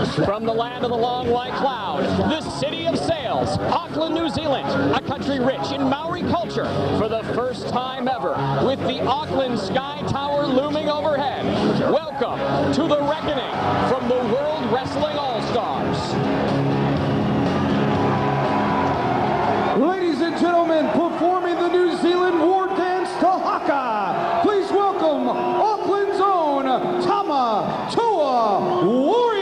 From the land of the long white cloud, the city of sails, Auckland, New Zealand, a country rich in Maori culture, for the first time ever, with the Auckland Sky Tower looming overhead. Welcome to the reckoning from the World Wrestling All-Stars. Ladies and gentlemen, performing the New Zealand war dance to Haka, please welcome Auckland's own Tamatoa Warriors.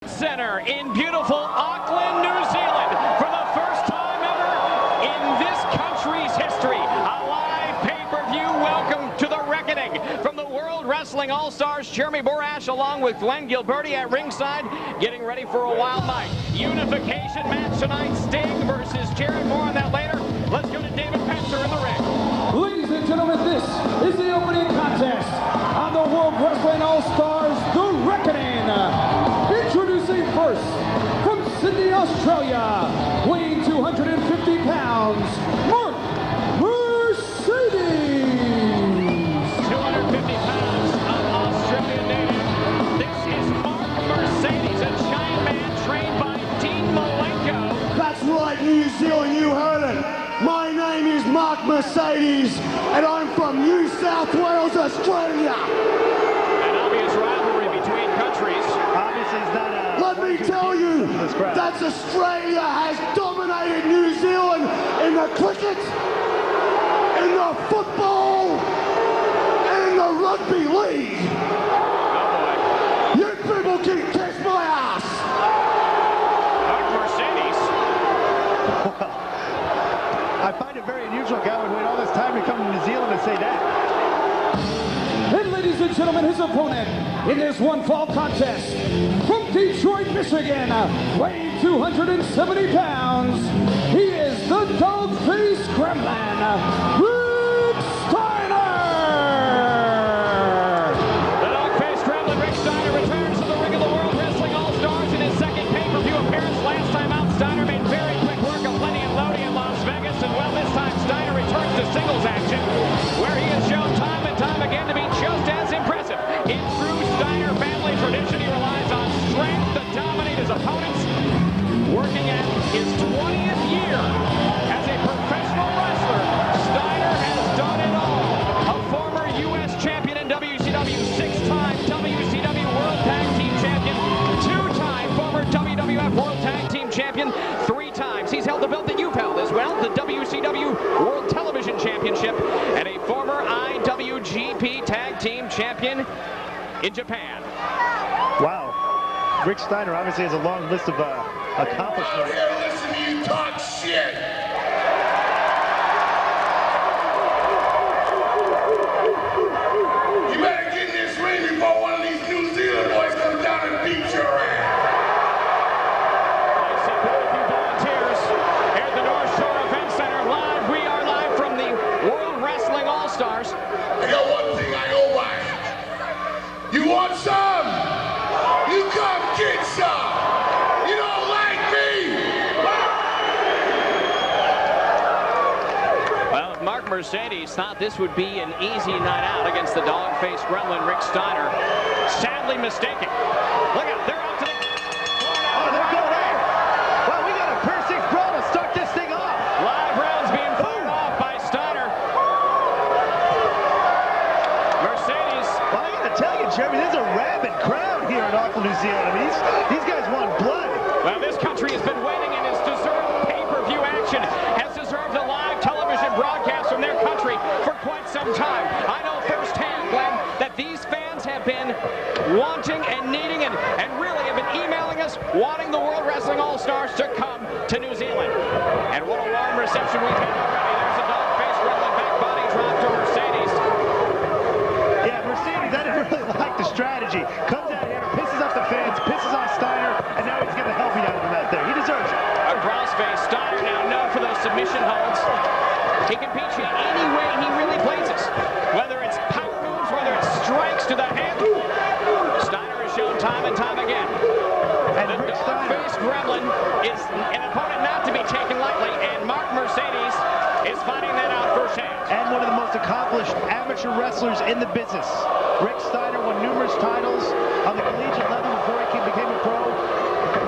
Center in beautiful Auckland, New Zealand, for the first time ever in this country's history. A live pay-per-view welcome to the reckoning from the World Wrestling All-Stars. Jeremy Borash along with Glenn Gilberti at ringside, getting ready for a wild night. Unification match tonight, Sting versus Jared. More on that later. Let's go to David Pencer in the ring. Ladies and gentlemen, this is the opening contest on the World Wrestling All-Stars, The Reckoning. Introducing first, from Sydney, Australia, weighing 250 pounds, Mark Mercedes. 250 pounds of Australian native. This is Mark Mercedes, a giant man trained by Dean Malenko. That's right, New Zealand, you heard it. My name is Mark Mercedes, and I'm from New South Wales, Australia. An obvious rivalry between countries. Let me tell you that Australia has dominated New Zealand in the cricket, in the football, and in the rugby league. Oh boy. You people can kiss my ass. Mark Mercedes. I find it very unusual a guy would wait all this time to come to New Zealand and say that. And ladies and gentlemen, his opponent in this one-fall contest, from Detroit, Michigan, weighing 270 pounds, he is the dog-faced gremlin, Rick Steiner! The dog-faced gremlin Rick Steiner returns to the ring of the World Wrestling All-Stars in his second pay-per-view appearance. Last time out, Steiner made very quick work of Lenny and Lodi in Las Vegas, and well, this time Steiner returns to singles action, where he has shown time and time again to be just as impressive. In true Steiner Team Champion in Japan. Wow. Rick Steiner obviously has a long list of accomplishments. Here, listen to you talk shit. You better get in this ring before one of these New Zealand boys comes down and beats your ass. I see quite a few volunteers here at the North Shore Event Center. Live, we are live from the World Wrestling All-Stars. I got one thing I go by. You want some? You come get some. You don't like me? Well, if Mark Mercedes thought this would be an easy night out against the dog-faced gremlin Rick Steiner, sadly mistaken. Look out, they're out to the... Oh, they're going in. Wow, we got a per-six brawl to start this thing off. Live rounds being fired off by Steiner. Mercedes. Well, I gotta tell you, Jeremy, there's a rabid crowd here in Auckland, New Zealand. I mean, these guys want blood. Well, this country has been waiting and has deserved pay-per-view action, has deserved a live television broadcast from their country for quite some time. I know firsthand, Glenn, that these fans have been wanting and needing and really have been emailing us, wanting the World Wrestling All-Stars to come to New Zealand. And what a warm reception we've had already. There's a dog-faced gremlin back body drop to Mercedes. Yeah, Mercedes, I didn't really like the strategy. Comes out here, pisses off the fans, pisses off Steiner, and now he's getting the hell beat out of him out there. He deserves it. A crossface. Steiner now known for those submission holds. He can beat you any way he really pleases. Whether it's power moves, whether it's strikes to the head. Steiner has shown time and time again. And the dog-faced gremlin is an opponent not to be taken lightly, and Mark Mercedes is finding that out firsthand. And one of the most accomplished amateur wrestlers in the business. Rick Steiner won numerous titles on the collegiate level before he became a pro.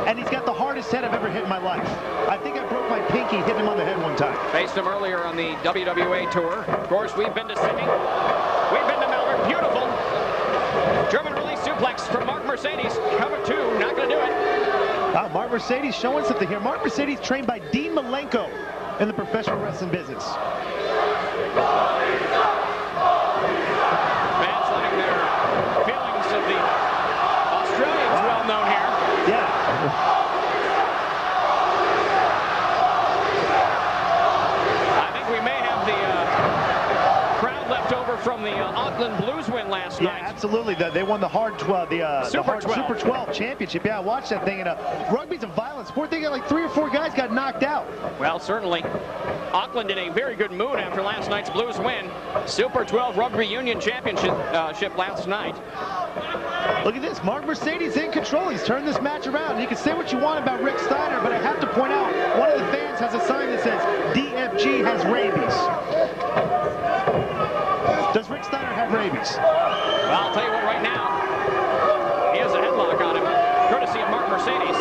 And he's got the hardest head I've ever hit in my life. I think I broke my pinky hitting him on the head one time. Faced him earlier on the WWA tour. Of course, we've been to Sydney. We've been to Melbourne. Beautiful. German release suplex from Mark Mercedes. Cover two. Not going to do it. Wow, Mark Mercedes showing something here. Mark Mercedes trained by Dean Malenko in the professional wrestling business. Fans letting their feelings of the Australians well known here. Yeah. I think we may have the crowd left over from the Auckland Blues win last night. Yeah, absolutely. They won the hard 12, the Super 12. Super 12 championship. Yeah, I watched that thing. And rugby's a violent sport. They got like 3 or 4 guys got knocked out. Well, certainly. Auckland in a very good mood after last night's Blues win. Super 12 Rugby Union Championship last night. Look at this. Mark Mercedes in control. He's turned this match around. You can say what you want about Rick Steiner, but I have to point out, one of the fans has a sign that says, DFG has rabies. Does Rick Steiner have rabies? Well, I'll tell you what, right now, he has a headlock on him, courtesy of Mark Mercedes.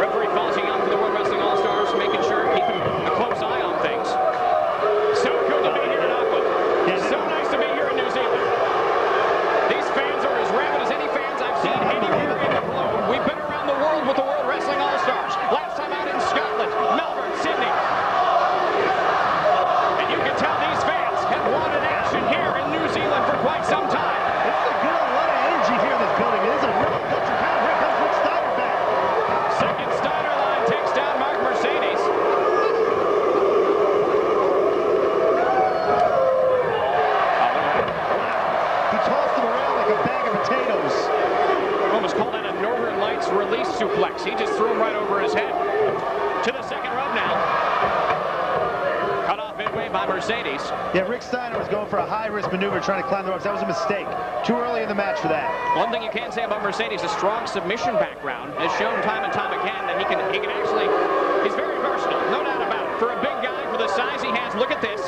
Referee Falsey Young for the World Wrestling All-Stars, making sure, keeping a close eye on things. So good to be here in Auckland. So nice to be here in New Zealand. These fans are as rabid as any fans I've seen anywhere in the globe. We've been around the world with the World Wrestling All-Stars. Last time out in Scotland, Melbourne, Sydney. And you can tell these fans have wanted action here in New Zealand for quite some time. This is a good, a lot of energy here in this building. It is a real culture crowd. Here comes Rick Steiner back. Second Steiner line takes down Mark Mercedes. He tossed him around like a bag of potatoes. Almost called that a Northern Lights release suplex. He just threw him right over his head. To the second rope now. Cut off midway by Mercedes. Yeah, Rick Steiner was going for a high-risk maneuver trying to climb the ropes. That was a mistake. Too early in the match for that. One thing you can say about Mercedes, a strong submission background, has shown time and time again that he can actually, he's very versatile, no doubt about it. For a big guy, for the size he has, look at this.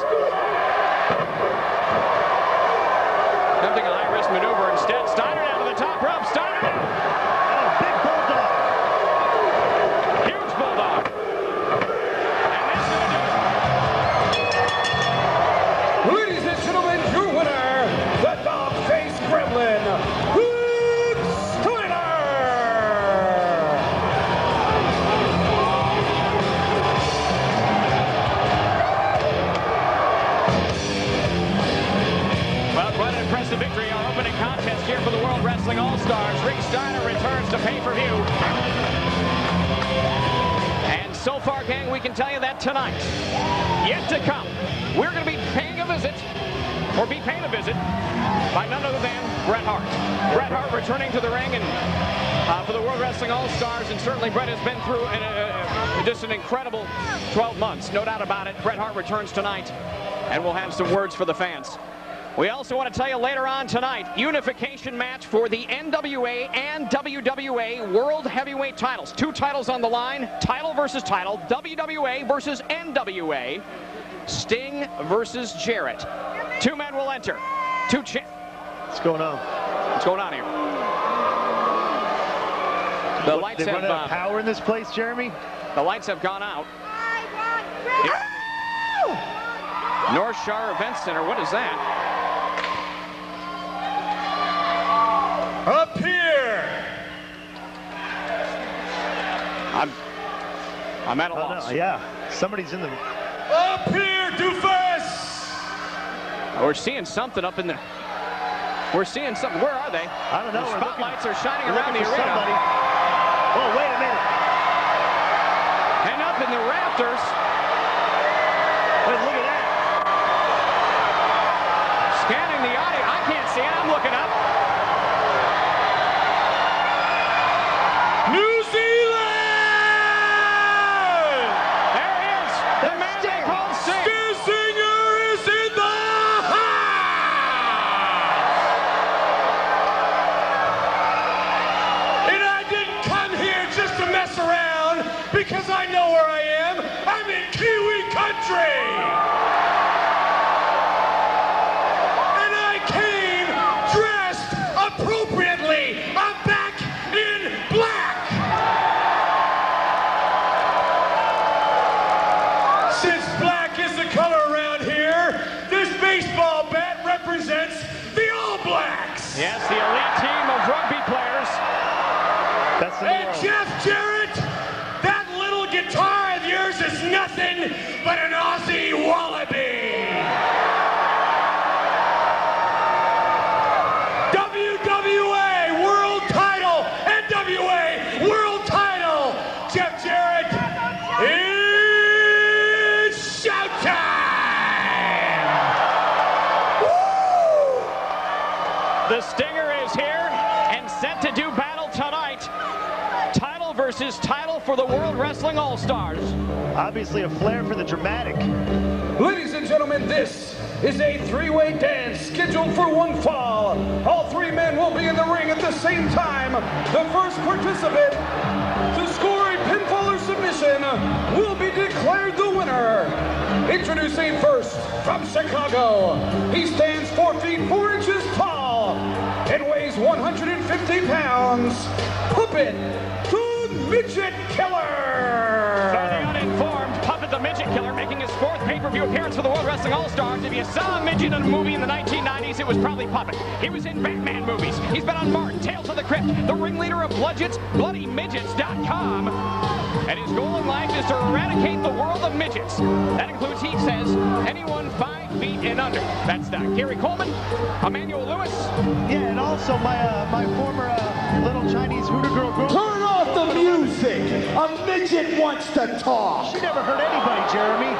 Attempting a high-risk maneuver instead. Steiner down to the top rope. Steiner! Oh, big bulldog. Huge bulldog. And that's going to do it. Ladies and gentlemen, your winner, the dog-faced gremlin, Rick Steiner! Well, quite an impressive victory, our opening contest here for the World Wrestling All-Stars. Rick Steiner returns to pay-per-view. And so far, gang, we can tell you that tonight, yet to come, we're going to be paying a visit, or be paying a visit, by none other than Bret Hart. Bret Hart returning to the ring and for the World Wrestling All-Stars, and certainly Bret has been through just an incredible 12 months, no doubt about it. Bret Hart returns tonight, and we'll have some words for the fans. We also want to tell you later on tonight, unification match for the NWA and WWA World Heavyweight titles. 2 titles on the line, title versus title, WWA versus NWA, Sting versus Jarrett. 2 men will enter. What's going on? What's going on here? The lights have run out of power in this place, Jeremy? The lights have gone out. North Shore Event Center, what is that? Up here! I'm at a loss. No, yeah, somebody's in the... Up here, doofus! We're seeing something up in the... We're seeing something. Where are they? I don't know. The spotlights are shining we're around the looking for arena. somebody. Oh, wait a minute. And up in the rafters. Wait, look at that. Scanning the audio. I can't see it. I'm looking up. New Zealand! There he is. The man they call Sting. Stu Singer is in the house! And I didn't come here just to mess around because I know where I am. I'm in Kiwi country! And I came dressed appropriately. I'm back in black! Since black is the color around here, this baseball bat represents the All Blacks. Yes, the elite team of rugby players. That's in the And world. Jeff Jarrett, that little guitar of yours is nothing but an Aussie wallaby. WWA World Title, NWA World Title. Jeff Jarrett, it's showtime. Woo! The Stinger is here and set to do battle tonight. Title versus title for the World Wrestling All-Stars. Obviously a flair for the dramatic. Ladies and gentlemen, this is a 3-way dance scheduled for one fall. All 3 men will be in the ring at the same time. The first participant to score a pinfall or submission will be declared the winner. Introducing first from Chicago. He stands 4 feet 4 inches tall and weighs 150 pounds. Puppet, the Midget Killer. For the uninformed, Puppet the Midget Killer making his 4th pay-per-view appearance for the World Wrestling All-Stars. If you saw a midget in a movie in the 1990s, it was probably Puppet. He was in Batman movies. He's been on Martin, Tales of the Crypt, the ringleader of Bludgeons, BloodyMidgets.com. And his goal in life is to eradicate the world of midgets. That includes, he says, anyone 5 feet and under. That's Gary Coleman, Emmanuel Lewis. Yeah, and also my former little Chinese Hooter girl girl. Turn off the music. A midget wants to talk. She never hurt anybody, Jeremy.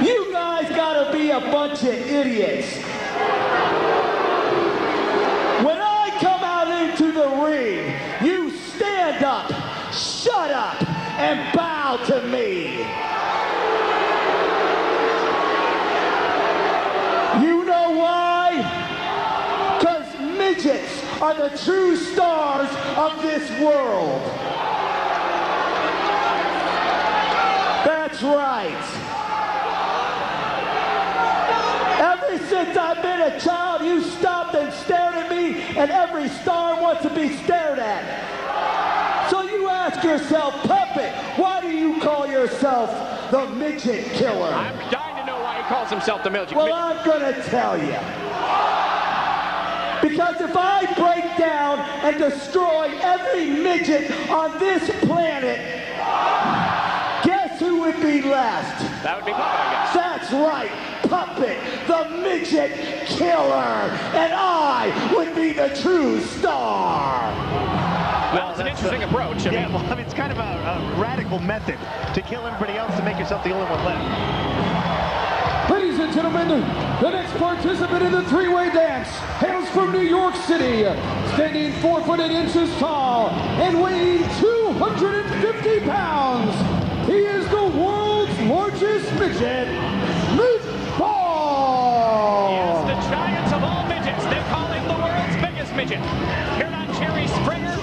You guys gotta be a bunch of idiots. When I come out into the ring, you stand up, shut up, and bow to me. You know why? Because midgets are the true stars of this world. That's right. Ever since I've been a child, you stopped and stared at me, and every star wants to be stared at. So you ask yourself, Puppet, why do you call yourself the Midget Killer? I'm dying to know why he calls himself the Midget. Well, I'm gonna tell you. Because if I break down and destroy every midget on this planet, guess who would be left? That would be Puppet, I guess. That's right, Puppet, the midget killer, and I would be the true star. Well, it's an interesting approach. I mean, it's kind of a radical method to kill everybody else to make yourself the only one left. Ladies and gentlemen, the next participant in the three-way dance hails from New York City, standing 4 foot 8 inches tall and weighing 250 pounds. He is the world's largest midget, Meatball. Yes, the giant of all midgets. They call him the world's biggest midget. Here on Jerry Springer,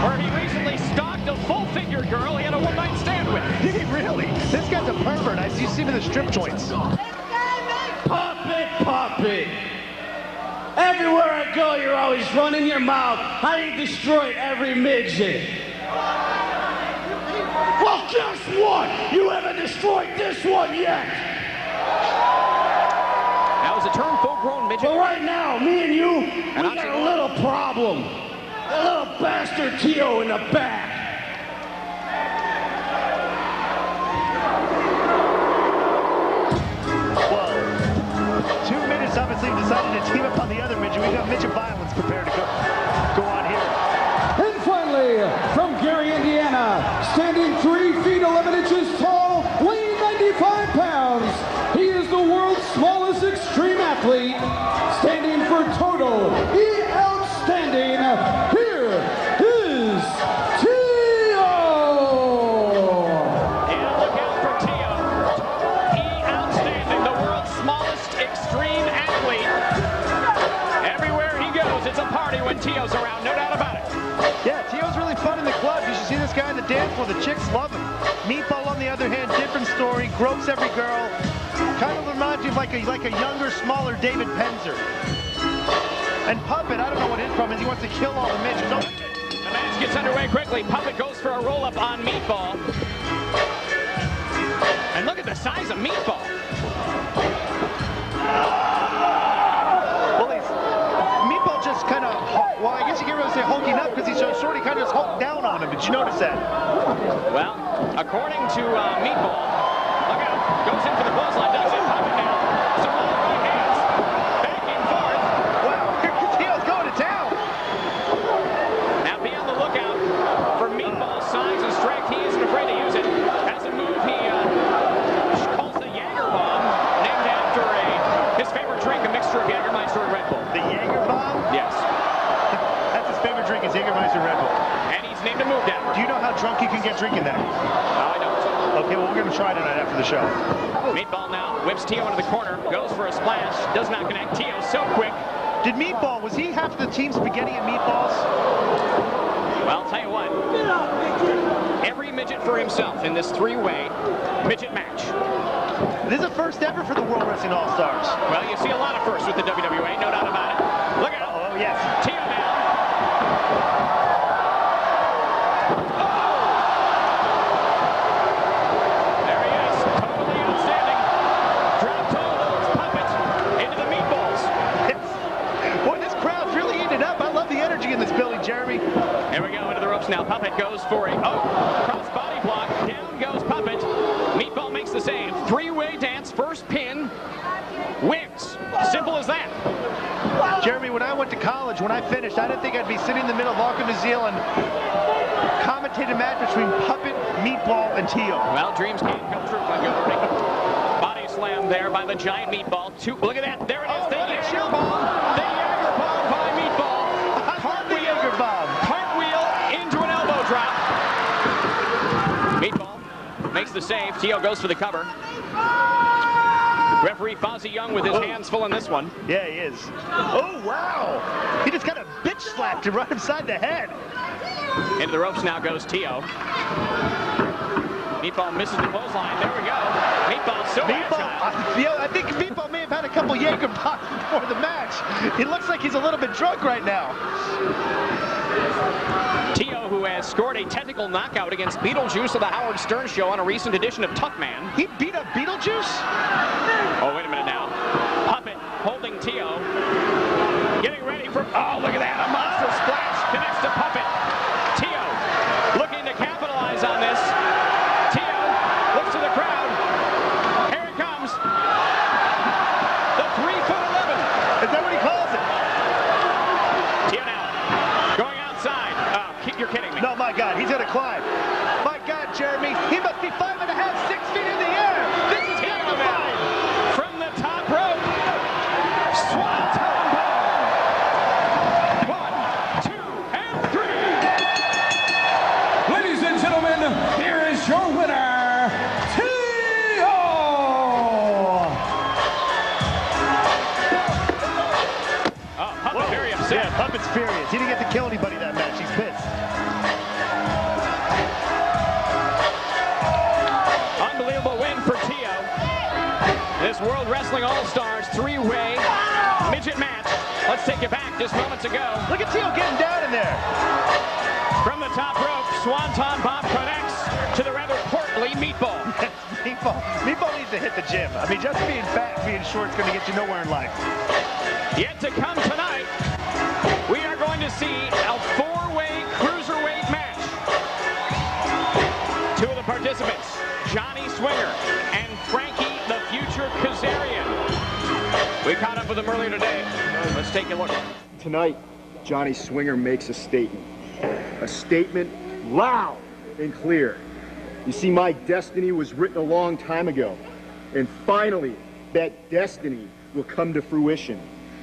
where he recently stalked a full-figure girl he had a one-night stand with. Did he really? This guy's a pervert. You see him in the strip joints. Puppet. Everywhere I go, you're always running your mouth. How you destroyed every midget. Well, guess what? You haven't destroyed this one yet. Now, is a term full-grown midget? But right now, me and you, we got a little problem. That little bastard Tio in the back. Obviously decided to team up on the other midget. We got midget violence prepared to go on here. And finally, from Gary, Indiana, standing 3 feet 11 inches tall, weighing 95 pounds, he is the world's smallest extreme athlete, standing for total outstanding. Here is Tio. And look out for Tio. Outstanding, the world's smallest extreme athlete. Everywhere he goes, it's a party when Tio's around, no doubt about it. Yeah, Tio's really fun in the club. You should see this guy in the dance floor. The chicks love him. Meatball, on the other hand, different story. Gropes every girl. Kind of reminds you of like a younger, smaller David Penzer. And Puppet, I don't know what his problem is. He wants to kill all the midgets. The match gets underway quickly. Puppet goes for a roll-up on Meatball. And look at the size of Meatball. Meatball just kind of, well, I guess you can't really say hulking up because he's so short, he kind of just hulked down on him. Did you notice that? Well, according to Meatball, look out, goes in for the clothesline, does it, Puppet now. Some other right hands, back and forth. Wow, Tio's going to town. Now be on the lookout for Meatball's size and strength. He isn't afraid to use it. As a move, he calls the Jaeger Bomb, named after his favorite drink, a mixture of Jägermeister and Red Bull. The Jaeger Bomb? Yes. That's his favorite drink is Jägermeister Red Bull. And he's named a move down. Do you know how drunk you can get drinking that? No, I don't. Okay, well, we're going to try tonight after the show. Meatball now whips Tio into the corner, goes for a splash, does not connect. Tio so quick. Did Meatball, was he half the team spaghetti and meatballs? Well, I'll tell you what. Every midget for himself in this three-way midget match. This is a first ever for the World Wrestling All-Stars. Well, you see a lot of firsts with the WWA, no doubt about it. Look out. Oh, yes. Tio now. There he is. Totally outstanding. Drop toe holds Puppet into the meatballs. Boy, this crowd's really eating up. I love the energy in this building, Jeremy. Here we go, into the ropes now. Puppet goes for a cross body block. Down goes Puppet. Meatball makes the save. Three-way dance, first pin, wins. Simple as that. Jeremy, when I went to college, when I finished, I didn't think I'd be sitting in the middle of Auckland, New Zealand, commentating a match between Puppet, Meatball, and Tio. Well, dreams can come true, Glenn Gilbert. Body slam there by the giant Meatball. Look at that. There it is. The Jaeger Bomb. The Jaeger Bomb by Meatball. Jaeger Bomb. Cartwheel into an elbow drop. Meatball makes the save. Tio goes for the cover. Referee Fozzie Young with his hands full in this one. Yeah, he is. Oh, wow. He just got a bitch slapped him right upside the head. Into the ropes now goes Tio. Meatball misses the clothesline. There we go. Meatball so agile. I think Meatball may have had a couple Jaeger bombs before the match. He looks like he's a little bit drunk right now. Tio, who has scored a technical knockout against Beetlejuice of the Howard Stern Show on a recent edition of Tuck Man. He beat up Beetlejuice? Oh, wait a minute now. Puppet holding Tio. Getting ready for... Oh, look at that. A monster splash connects to Puppet. Tio looking to capitalize on this. Tio looks to the crowd. Here it comes. climb. My God, Jeremy, he must be 5.5, 6 feet in the air. This is Check him out. From the top rope. Swanton bomb. 1, 2, and 3. Ladies and gentlemen, here is your winner, T.O. Oh, Puppet very upset. Yeah, Puppet's furious. He didn't get to kill anybody that match. He's pissed. Unbelievable win for Tio. This World Wrestling All-Stars 3-way midget match. Let's take you back just moments ago. Look at Tio getting down in there. From the top rope, Swanton Bomb connects to the rather portly Meatball. Meatball needs to hit the gym. I mean, just being fat and being short is going to get you nowhere in life. Yet to come tonight, we are going to see a 4-way cruiserweight match. 2 of the participants, Johnny Swinger and Frankie the Future Kazarian. We caught up with them earlier today. Let's take a look. Tonight, Johnny Swinger makes a statement. A statement loud and clear. You see, my destiny was written a long time ago. And finally, that destiny will come to fruition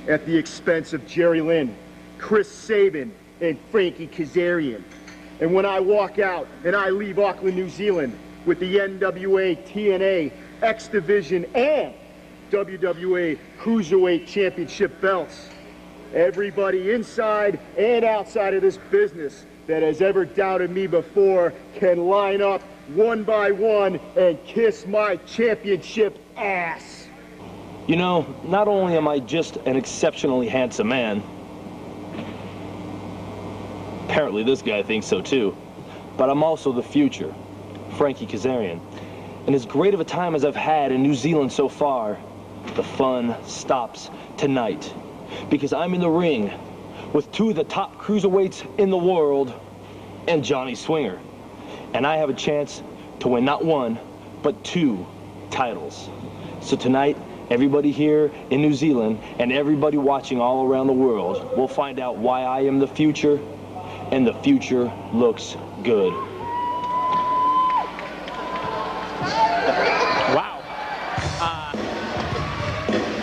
at the expense of Jerry Lynn, Chris Sabin, and Frankie Kazarian. And when I walk out and I leave Auckland, New Zealand with the NWA, TNA, X Division, and WWA Cruiserweight Championship belts, everybody inside and outside of this business that has ever doubted me before can line up one by one and kiss my championship ass. You know, not only am I just an exceptionally handsome man, apparently this guy thinks so too, but I'm also the future, Frankie Kazarian. And as great of a time as I've had in New Zealand so far, the fun stops tonight. Because I'm in the ring with 2 of the top cruiserweights in the world and Johnny Swinger. And I have a chance to win not 1, but 2 titles. So tonight, everybody here in New Zealand and everybody watching all around the world will find out why I am the future, and the future looks good. Wow.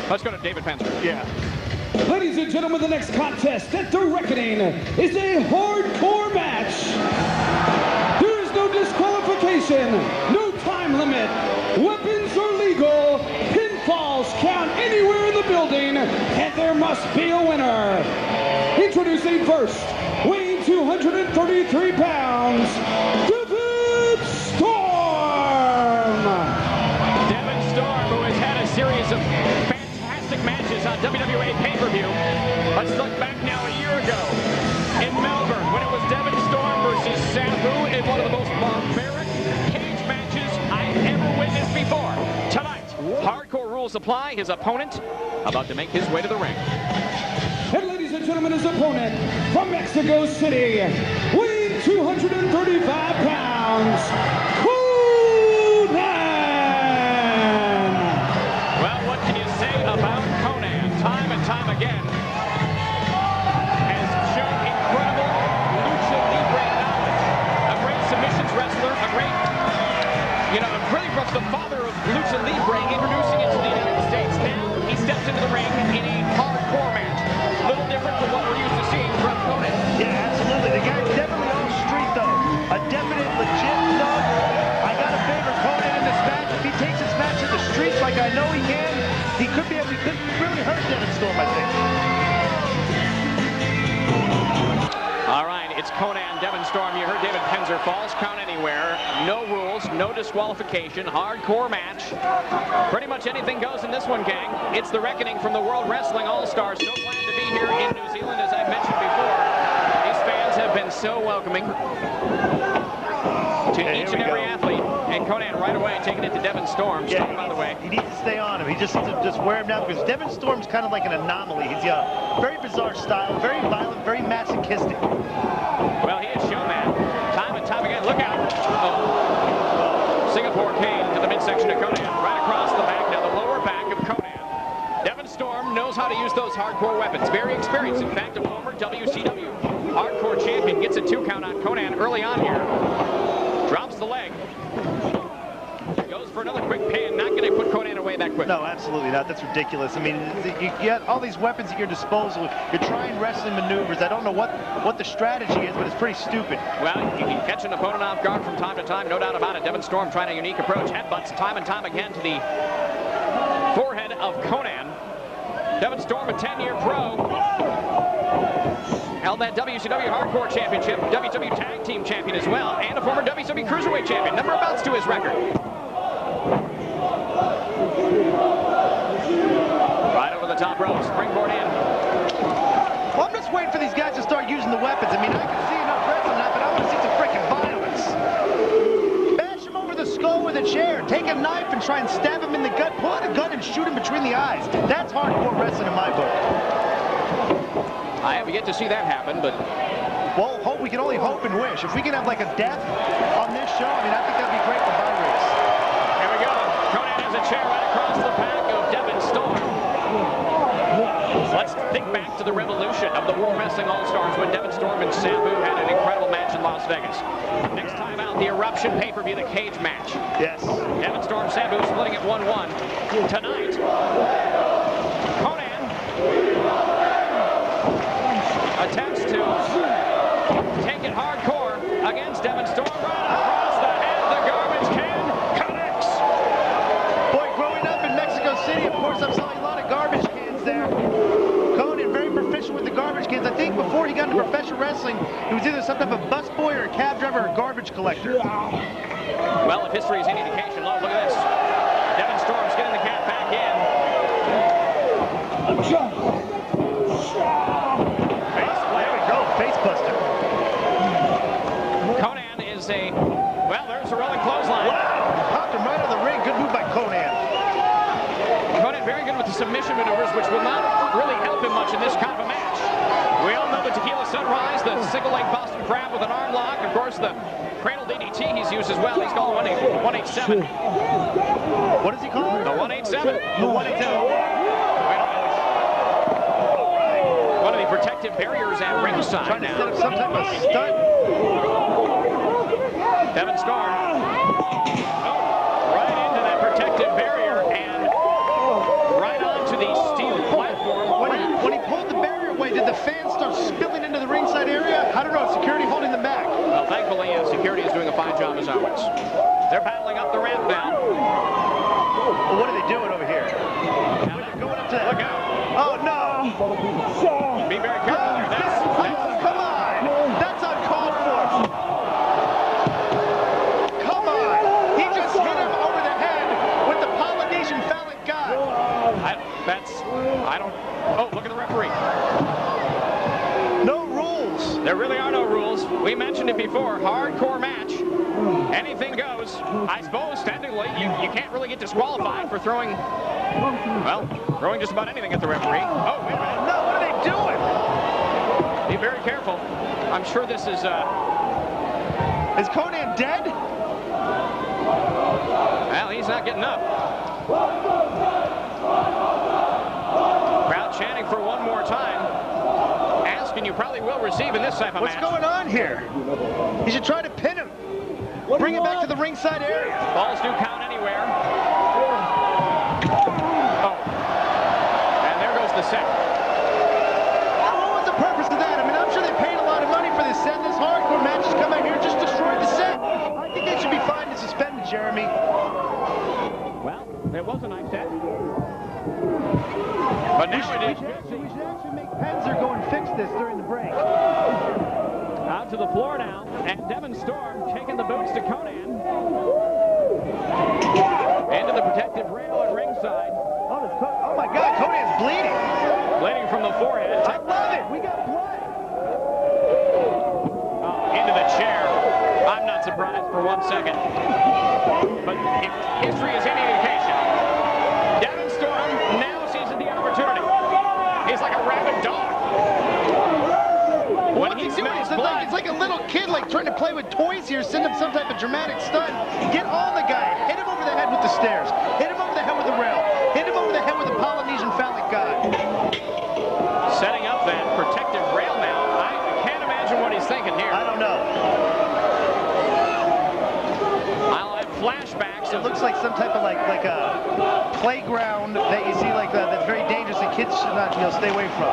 Let's go to David Penzer. Yeah. Ladies and gentlemen, the next contest at The Reckoning is a hardcore match. There is no disqualification, no time limit. Weapons are legal. Pinfalls count anywhere in the building, and there must be a winner. Introducing first, weighing 233 pounds, Devin Storm. Devin Storm, who has had a series of fantastic matches on WWA pay-per-view. Let's look back now a year ago in Melbourne when it was Devin Storm versus Sabu in one of the most barbaric cage matches I've ever witnessed before. Tonight, Hardcore Rules apply. His opponent about to make his way to the ring. And ladies and gentlemen, his opponent from Mexico City, weighing 235 pounds, Conan. Well, what can you say about Conan? Time and time again has shown incredible lucha libre knowledge. A great submissions wrestler, a great, pretty much the father of lucha libre, introducing it to the United States. Now he steps into the ring in a hardcore match. A little different from what we're used to seeing from Conan. Yeah, absolutely. The guy's definitely on street, though. A definite, legit thug. I got to favor Conan in this match. If he takes this match to the streets like I know he can, he could really hurt Devin Storm, I think. All right, it's Conan, Devin Storm. You heard David Penzer. Falls count anywhere. No rules, no disqualification. Hardcore match. Pretty much anything goes in this one, gang. It's The Reckoning from the World Wrestling All-Stars. So glad to be here in New Zealand, as I mentioned before. These fans have been so welcoming to each and every athlete. And Conan right away taking it to Devin Storm. Yeah, Storm, by the way. He needs to stay on him. He just needs to just wear him down, because Devin Storm's kind of like an anomaly. He's got a very bizarre style, very violent, very masochistic. Well, he has shown that time and time again. Look out. Oh. Singapore cane to the midsection of Conan. Right across the back. Now the lower back of Conan. Devin Storm knows how to use those hardcore weapons. Very experienced. In fact, a former WCW hardcore champion gets a 2 count on Conan early on here. Drops the leg. Goes for another quick pin. Not going to put Conan away that quick. No, absolutely not. That's ridiculous. I mean, you get all these weapons at your disposal. You're trying wrestling maneuvers. I don't know what the strategy is, but it's pretty stupid. Well, you can catch an opponent off guard from time to time, no doubt about it. Devon Storm trying a unique approach. Headbutts time and time again to the forehead of Conan. Devon Storm, a 10-year pro. Held that WCW Hardcore Championship, WCW Tag Team Champion as well, and a former WCW Cruiserweight Champion. Number of bouts to his record. Right over the top rope, springboard in. Well, I'm just waiting for these guys to start using the weapons. I mean, I can see enough wrestling now, but I want to see some freaking violence. Bash him over the skull with a chair. Take a knife and try and stab him in the gut. Pull out a gun and shoot him between the eyes. That's hardcore wrestling in my book. I have yet to see that happen, but... Well, we can only hope and wish. If we can have like a death on this show, I mean, I think that'd be great for Pirates. Here we go. Conan has a chair right across the back of Devon Storm. Let's think back to the revolution of the World Wrestling All-Stars when Devon Storm and Sabu had an incredible match in Las Vegas. Next time out, the Eruption pay-per-view, the cage match. Yes. Devon Storm, Sabu splitting at 1-1. Tonight, Conan attempts to take it hardcore against Devon Storm. Right across the head, the garbage can connects. Boy, growing up in Mexico City, of course, I'm selling a lot of garbage cans there. Conan, very proficient with the garbage cans. I think before he got into professional wrestling, he was either some type of busboy or a cab driver or a garbage collector. Well, if history is any indication, look at this. Devon Storm's getting the cat back in. Face buster. Conan is well, there's a rolling clothesline. Wow! Popped him right out of the ring. Good move by Conan. Conan very good with the submission maneuvers, which will not really help him much in this kind of a match. We all know the Tequila Sunrise, the single leg Boston Crab with an arm lock. Of course, the Cradle DDT he's used as well. He's called 187. What does he call it? The 187. The 187. One of the protective barriers at ringside Trying to now. set up some type of stunt. Devon Storm. Right into that protective barrier and right onto the steel platform. When he pulled the barrier away, did the fans start spilling into the ringside area? I don't know. Security holding them back. Well, thankfully, security is doing a fine job as always. They're paddling up the ramp now. Well, what are they doing over here? Now they're going up to that. Look out. Oh, no. Be very careful there. Come on. That's uncalled for. Come on. He just hit him over the head with the Polynesian phallic god. I don't... Oh, look at the referee. No rules. There really are no rules. We mentioned it before. Hardcore match. Anything goes. I suppose, technically, you can't really get disqualified for throwing just about anything at the referee. Oh, wait a minute. No, what are they doing? Be very careful. I'm sure this is... Is Conan dead? Well, he's not getting up. Crowd chanting for one more time. Asking you probably will receive in this type of match. What's going on here? He should try to pin him. Bring him back to the ringside area. Balls do count anywhere. Oh. And there goes the set. What was the purpose of that? I mean, I'm sure they paid a lot of money for this set. This hardcore match has come out here and just destroyed the set. I think they should be fined and suspended, Jeremy. Well, it was a nice set. But now we should actually make Penzer go and fix this during the break. Out to the floor now, and Devon Storm taking the boots to Conan. Into the protective rail at ringside. Oh my God, Conan's bleeding. Bleeding from the forehead. I love it. We got blood. Into the chair. I'm not surprised for 1 second. But if history is any indication, Devon Storm now seizes the opportunity. He's like a rabid dog. What he's doing is it's like a little kid like trying to play with toys here, send him some type of dramatic stunt. Get on the guy. Hit him over the head with the stairs. Hit him over the head with the rail. Hit him over the head with the Polynesian phallic god. playground that you see like that, that's very dangerous and kids should not, stay away from.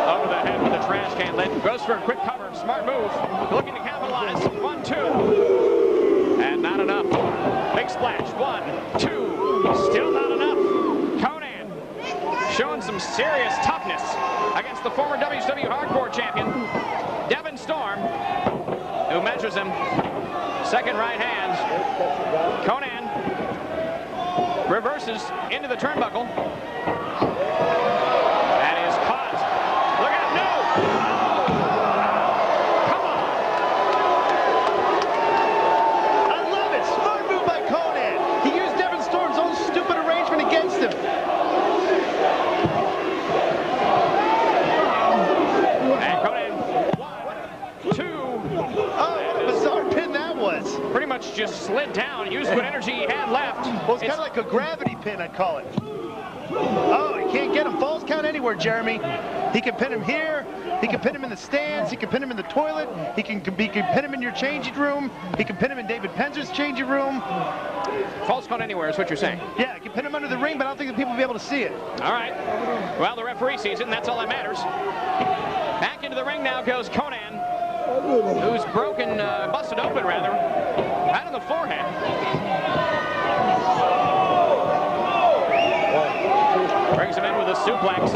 Over the head with the trash can lid. Goes for a quick cover. Smart move. Looking to capitalize. 1, 2. And not enough. Big splash. 1, 2. Still not enough. Conan showing some serious toughness against the former WWA Hardcore champion, Devin Storm, who measures him. Second right hand. Conan reverses into the turnbuckle. And is caught. Look out, no! Come on! I love it! Smart move by Conan! He used Devin Storm's own stupid arrangement against him. And Conan, 1, 2. Oh, what a bizarre pin that was. Pretty much just slid down, used what energy he had left. Well, it's kind of like a gravity pin, I'd call it. Oh, he can't get him. Falls count anywhere, Jeremy. He can pin him here. He can pin him in the stands. He can pin him in the toilet. He can pin him in your changing room. He can pin him in David Penzer's changing room. Falls count anywhere is what you're saying. Yeah, he can pin him under the ring, but I don't think the people will be able to see it. All right. Well, the referee sees it, and that's all that matters. Back into the ring now goes Conan, who's broken, busted open, rather, right on the forehead. Brings him in with a suplex.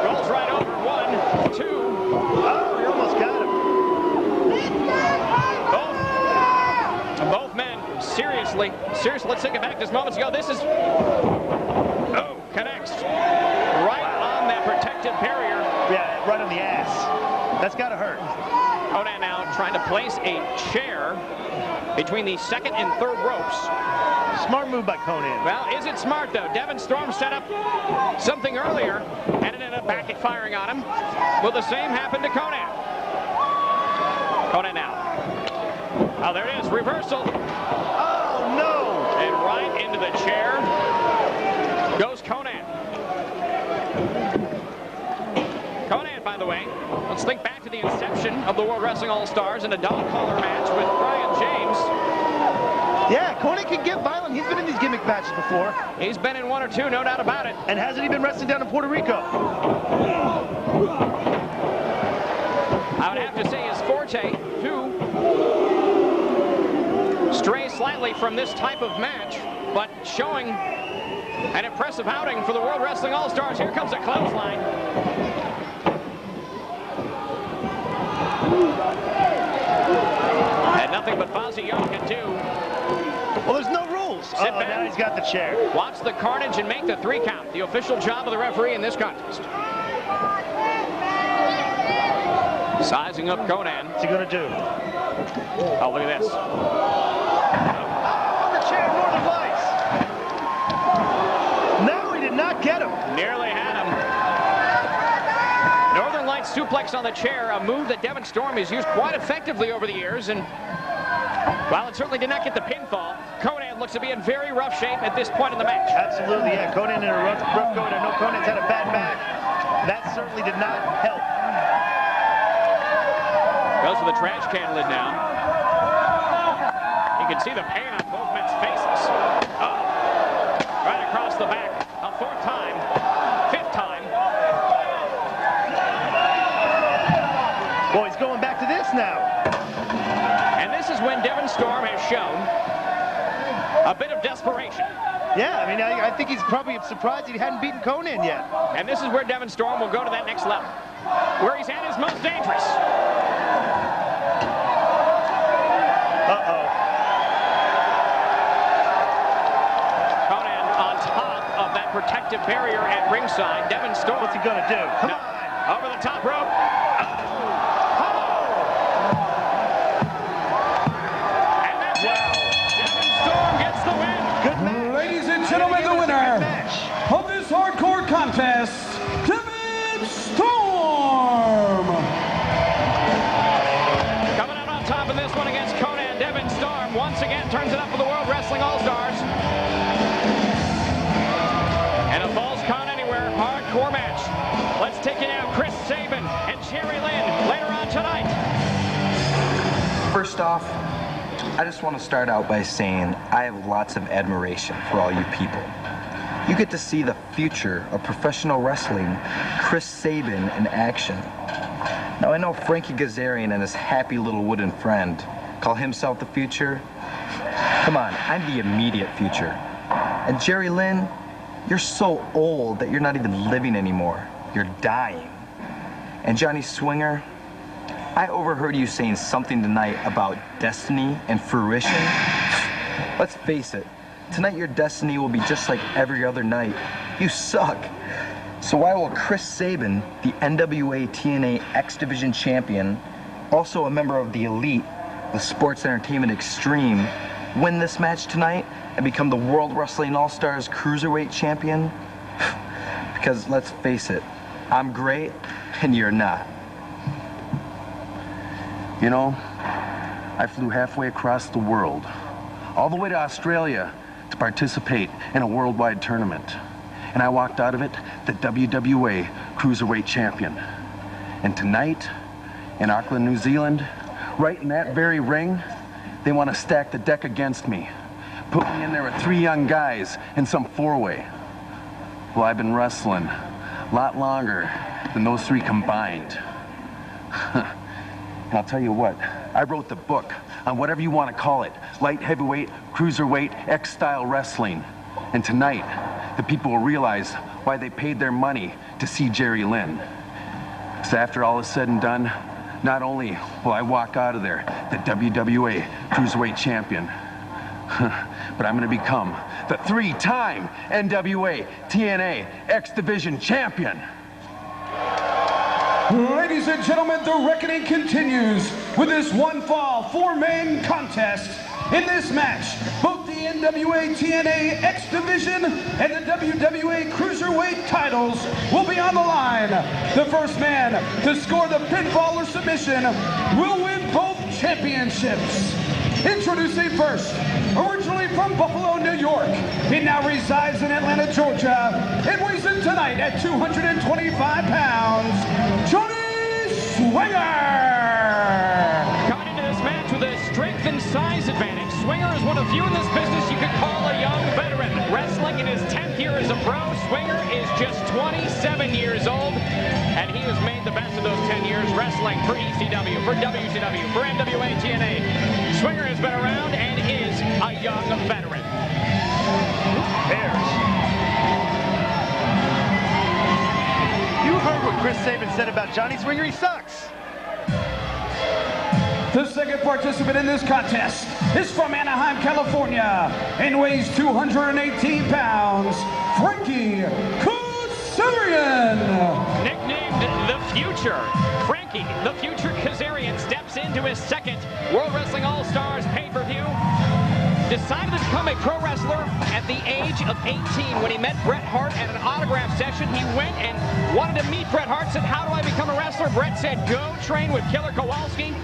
Rolls right over. 1, 2. Oh, he almost got him. Both men, seriously, let's take it back just moments ago. This is, oh, connects right on that protective barrier. Yeah, right on the ass. That's got to hurt. Conan now trying to place a chair between the second and third ropes. Smart move by Conan. Well, is it smart, though? Devin Storm set up something earlier, and it ended up backfiring on him. Will the same happen to Conan? Conan now. Oh, there it is. Reversal. Oh, no. And right into the chair goes Conan. Conan, by the way, let's think back to the inception of the World Wrestling All-Stars in a dog collar match with Brian James. Yeah, Conan can get violent. He's been in these gimmick matches before. He's been in 1 or 2, no doubt about it. And hasn't he been wrestling down in Puerto Rico? I would have to say his forte, too, strays slightly from this type of match, but showing an impressive outing for the World Wrestling All-Stars. Here comes a clothesline. And nothing but Fozzy Young can do. Well, there's no rules. Sit back. Now he's got the chair. Watch the carnage and make the 3 count. The official job of the referee in this contest. Sizing up Conan. What's he going to do? Oh, look at this. On the chair, Northern Lights. No, he did not get him. Nearly had him. Northern Lights suplex on the chair, a move that Devin Storm has used quite effectively over the years, and while it certainly did not get the pinfall, Conan looks to be in very rough shape at this point in the match. Absolutely, yeah. Conan in a rough go, and I know Conan's had a bad back. That certainly did not help. Goes for the trash can lid now. You can see the pain on both men's faces. Oh, right across the back. A 4th time, 5th time. Boy, he's going back to this now. And this is when Devin Storm has shown a bit of desperation. Yeah, I mean, I think he's probably surprised he hadn't beaten Conan yet. And this is where Devin Storm will go to that next level, where he's at his most dangerous. Uh-oh. Conan on top of that protective barrier at ringside. Devin Storm. What's he gonna do? Come on. Over the top rope. And that's it. Devin Storm gets the win. Good match. Ladies and gentlemen, the winner of this hardcore contest, Devin Storm. Coming out on top in this one against Conan, Devin Storm once again turns it up for the World Wrestling All-Stars. And a Falls Count Anywhere hardcore match. Let's take you now, Chris Sabin and Jerry Lynn later on tonight. First off, I just want to start out by saying I have lots of admiration for all you people. You get to see the future of professional wrestling, Chris Sabin, in action. Now, I know Frankie Kazarian and his happy little wooden friend call himself the future. Come on, I'm the immediate future. And Jerry Lynn, you're so old that you're not even living anymore. You're dying. And Johnny Swinger, I overheard you saying something tonight about destiny and fruition. Let's face it, tonight your destiny will be just like every other night. You suck. So why will Chris Sabin, the NWA TNA X Division champion, also a member of the Elite, the Sports Entertainment Extreme, win this match tonight and become the World Wrestling All-Stars Cruiserweight champion? Because let's face it, I'm great and you're not. You know, I flew halfway across the world, all the way to Australia to participate in a worldwide tournament. And I walked out of it the WWA Cruiserweight champion. And tonight, in Auckland, New Zealand, right in that very ring, they want to stack the deck against me. Put me in there with 3 young guys in some 4-way. Well, I've been wrestling a lot longer than those 3 combined. And I'll tell you what, I wrote the book on whatever you want to call it, light heavyweight, cruiserweight, X-style wrestling. And tonight, the people will realize why they paid their money to see Jerry Lynn. So after all is said and done, not only will I walk out of there the WWA Cruiserweight champion, but I'm going to become the 3-time NWA TNA X Division champion. Ladies and gentlemen, the reckoning continues with this 1-fall, 4-man contest. In this match, both the NWA TNA X Division and the WWA Cruiserweight titles will be on the line. The first man to score the pinfall or submission will win both championships. Introducing first, originally from Buffalo, New York, he now resides in Atlanta, Georgia, and weighs in tonight at 225 pounds, Johnny Swinger! Coming into this match with a strength and size advantage, Swinger is one of few in this business you could call a young veteran. Wrestling in his 10th year as a pro, Swinger is just 27 years old, and he has made the best of those 10 years wrestling for ECW, for WCW, for NWA TNA. Swinger has been around and is a young veteran. You heard what Chris Sabin said about Johnny Swinger. He sucks. The second participant in this contest is from Anaheim, California, and weighs 218 pounds, Frankie Kazarian. Nicknamed The Future, Frankie The Future Kazarian steps into his second World Wrestling All-Stars pay-per-view. Decided to become a pro wrestler at the age of 18 when he met Bret Hart at an autograph session. He went and wanted to meet Bret Hart, said, "How do I become a wrestler?" Bret said, "Go train with Killer Kowalski."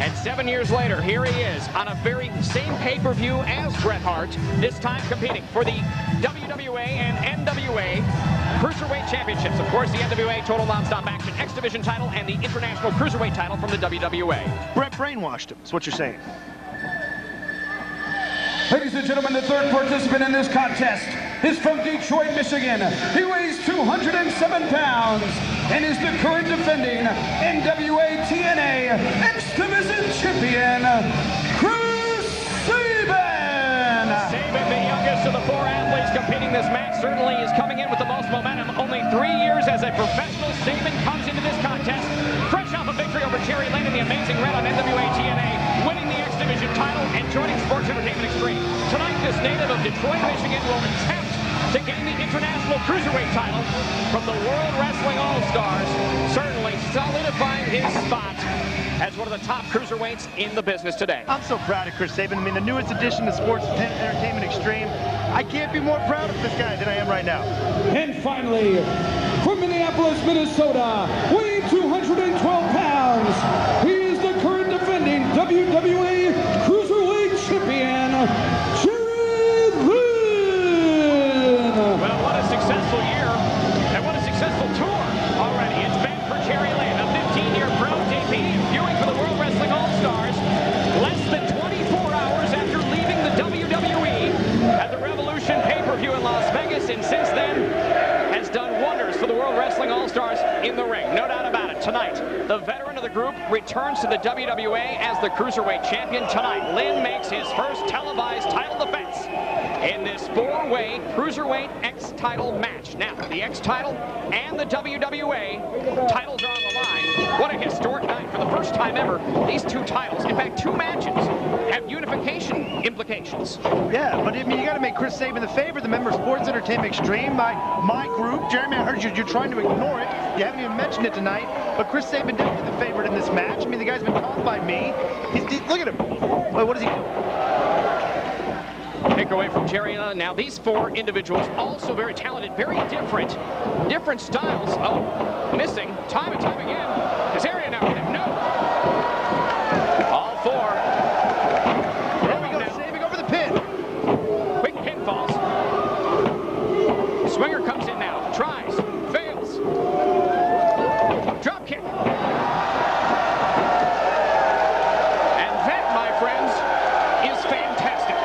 And 7 years later, here he is on a very same pay-per-view as Bret Hart, this time competing for the WWA and NWA Cruiserweight Championships. Of course, the NWA Total Nonstop Action X Division title and the International Cruiserweight title from the WWA. Bret brainwashed him, is what you're saying. Ladies and gentlemen, the third participant in this contest is from Detroit, Michigan. He weighs 207 pounds and is the current defending NWA TNA X Division champion, Chris Sabin. Sabin, the youngest of the 4 athletes competing this match, certainly is coming in with the most momentum. Only 3 years as a professional, Sabin comes into this contest fresh off a victory over Jerry Lynn in the Amazing Red on NWA TNA, winning the X Division title and joining Sports Entertainment Extreme. Tonight, this native of Detroit, Michigan will attempt to gain the International Cruiserweight title from the World Wrestling All-Stars, certainly solidifying his spot as one of the top cruiserweights in the business today. I'm so proud of Chris Sabin. I mean, the newest addition to Sports Entertainment Extreme. I can't be more proud of this guy than I am right now. And finally, from Minneapolis, Minnesota, weighing 212 pounds, he is the current defending WWA Cruiserweight champion, Jerry Lynn. Well, what a successful year and what a successful tour already it's been for Jerry Lynn. A 15-year pro debut, viewing for the World Wrestling All-Stars. Less than 24 hours for the World Wrestling All-Stars in the ring. No doubt about it. Tonight, the veteran of the group returns to the WWA as the Cruiserweight Champion. Tonight, Lynn makes his first televised title defense in this four-way Cruiserweight X title match. Now, the X title and the WWA titles are on the line. What a historic night. For the first time ever, these two titles, in fact, two matches, have unification implications. Yeah, but I mean, you got to make Chris Sabin the favorite, the member of Sports Entertainment Extreme, my group. Jeremy, I heard you're trying to ignore it. You haven't even mentioned it tonight, but Chris Sabin definitely the favorite in this match. I mean, the guy's been called by me. Look at him. Wait, what does he do? Pick away from Jerry. Now, these four individuals, also very talented, very different styles. Oh, missing time and time again. Kazarian now with him. No. All four. There we go. Saving over the pin. Quick pinfalls. Swinger comes in now. Tries. Fails. Drop kick. And that, my friends, is fantastic.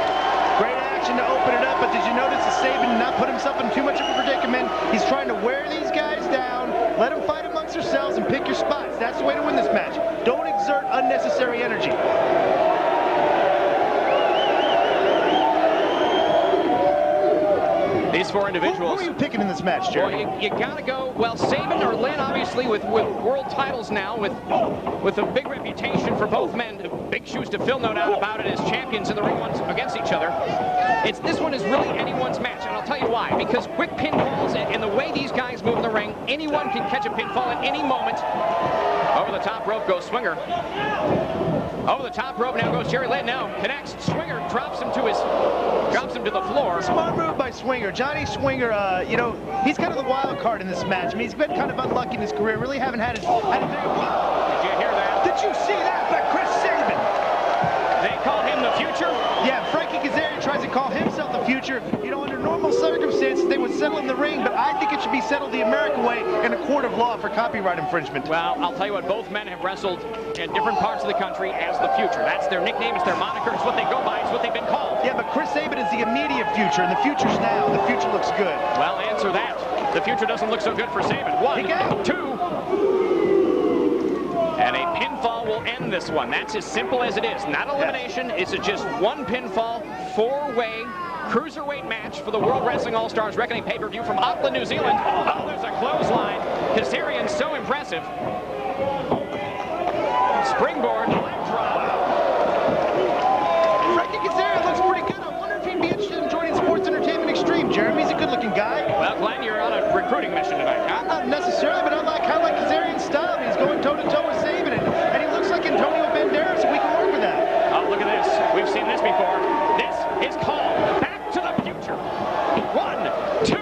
Great action to open it up, but did you notice that Sabin did not put himself in too much of a predicament? He's trying to wear these guys down, let them fight amongst themselves, and pick your spots. That's the way to win this match. Don't exert unnecessary energy. These four individuals. Who are you picking in this match, Jerry? Well, you got to go, well, Sabin or Lynn, obviously, with world titles now, with a big reputation for both men. Big shoes to fill, no doubt about it, as champions in the ring ones against each other. This one is really anyone's match, and I'll tell you why. Because quick pinfalls and the way these guys move in the ring, anyone can catch a pinfall at any moment. Over the top rope goes Swinger. Over the top rope now goes Jerry Lynn. Now connects. Swinger drops him to the floor. Smart move by Swinger. Johnny Swinger, you know, he's kind of the wild card in this match. I mean, he's been kind of unlucky in his career. Really haven't had his. Did you hear that? Did you see that by Chris Sabin? They call him the future? Yeah, Frankie Kazarian tries to call himself the future. You know, under normal circumstances, they would settle in the ring, but I think it should be settled the American way in a court of law for copyright infringement. Well, I'll tell you what, both men have wrestled in different parts of the country as the future. That's their nickname, it's their moniker, it's what they go by, it's what they've been called. Yeah, but Chris Sabin is the immediate future, and the future's now. The future looks good. Well, answer that. The future doesn't look so good for Sabin. 1, 2. And a pinfall will end this one. That's as simple as it is. Not elimination. It's just one pinfall, four-way Cruiserweight match for the World Wrestling All-Stars Reckoning pay-per-view from Auckland, New Zealand. Oh, there's a clothesline. Kazarian's so impressive. Springboard, leg drop. Frankie Kazarian looks pretty good. I wonder if he'd be interested in joining Sports Entertainment Extreme. Jeremy's a good-looking guy. Well, Glenn, you're on a recruiting mission tonight, huh? Not necessarily, but I kind of like Kazarian's style. He's going toe-to-toe with Sabin, and he looks like Antonio Banderas, so we can work with that. Oh, look at this. We've seen this before. This is called Back to the Future. 1, 2.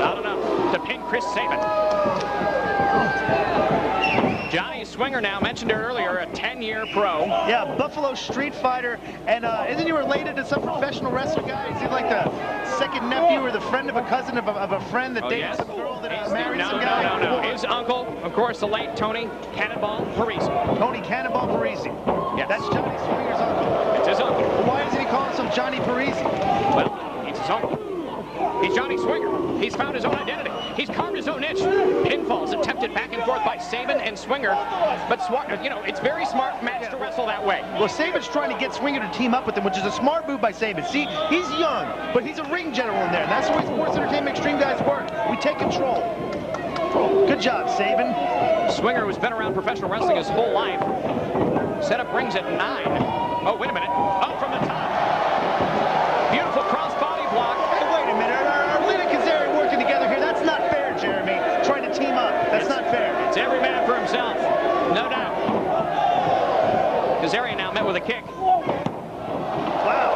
Not enough to pin Chris Sabin. Johnny Swinger now, mentioned it earlier, a 10-year pro. Yeah, Buffalo Street Fighter. And isn't he related to some professional wrestler guy? Is he like the second nephew or the friend of a cousin of a friend that dates some girl that married some guy? No. His uncle, of course, the late Tony Cannonball Parisi. Tony Cannonball Parisi. Yes. That's Johnny Swinger's uncle. It's his uncle. Well, why doesn't he call himself Johnny Parisi? Well, he's his uncle. He's Johnny Swinger. He's found his own identity. He's carved his own niche. Pinfalls attempted back and forth by Sabin and Swinger. But, you know, it's very smart match to wrestle that way. Well, Sabin's trying to get Swinger to team up with him, which is a smart move by Sabin. See, he's young, but he's a ring general in there. And that's the way Sports Entertainment Extreme guys work. We take control. Good job, Sabin. Swinger, who's been around professional wrestling his whole life, set up rings at 9. Oh, wait a minute. Up from the top. Beautiful cross-body block. Hey, wait a minute. Are Lynn and Kazarian working together here? That's not fair, Jeremy. Trying to team up. That's not fair. It's every man for himself. No doubt. Kazarian now met with a kick. Wow.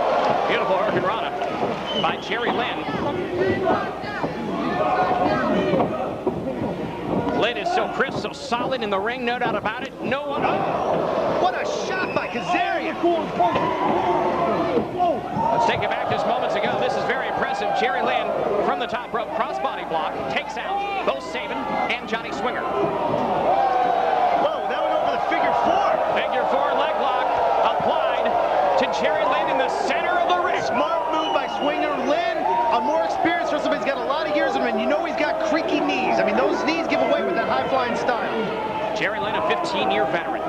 Beautiful Hurricanrana by Jerry Lynn. Lynn is so crisp, so solid in the ring, no doubt about it. No one. Oh, what a shot by Kazarian. Let's take it back just moments ago. This is very impressive. Jerry Lynn from the top rope, crossbody block, takes out both Sabin and Johnny Swinger. Whoa, that went over the figure 4. Figure 4 leg lock applied to Jerry Lynn in the center of the ring. Smart move by Swinger. Lynn, a more experienced wrestler, he's got a lot of years in him, and you know he's got creaky knees. I mean, mean, those knees give away with that high-flying style. Jerry Lynn, a 15-year veteran,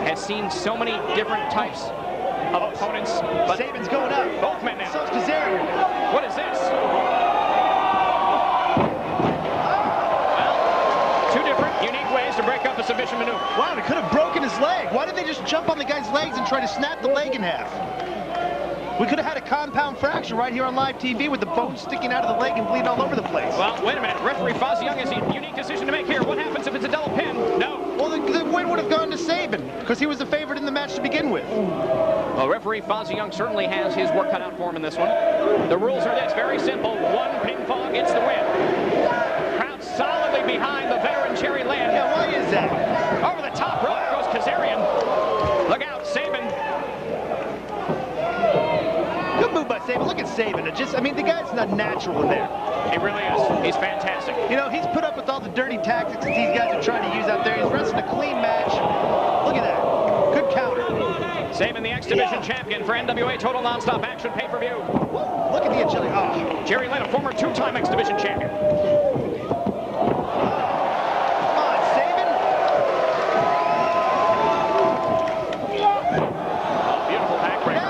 has seen so many different types of opponents. But Saban's going up. both men now. So's Kazarian. What is this? Well, two different, unique ways to break up a submission maneuver. Wow, it could have broken his leg. Why did they just jump on the guy's legs and try to snap the leg in half? We could have had a compound fracture right here on live TV with the bone sticking out of the leg and bleeding all over the place. Well, wait a minute. Referee Foz Young has a unique decision to make here. What happens if it's a double pin? No. Well, the win would have gone to Saban because he was the favorite in the match to begin with. Well, referee Foz Young certainly has his work cut out for him in this one. The rules are this, very simple. One pinfall gets the win. Crowd solidly behind the veteran Jerry Lynn. Yeah, why is that? Over the top rope goes Kazarian. Look out, Saban. Good move by Saban. Look at Saban. I mean, the guy's not natural in there. He really is. He's fantastic. You know, he's put up with all the dirty tactics that these guys are trying to use out there. He's wrestling a clean match. Look at that. Good counter. Saban, the X-Division champion for NWA Total Nonstop Action pay-per-view. Whoa, look at the agility. Oh. Jerry Lynn, a former two-time X-Division champion. Come on, Saban. Beautiful backbreaker.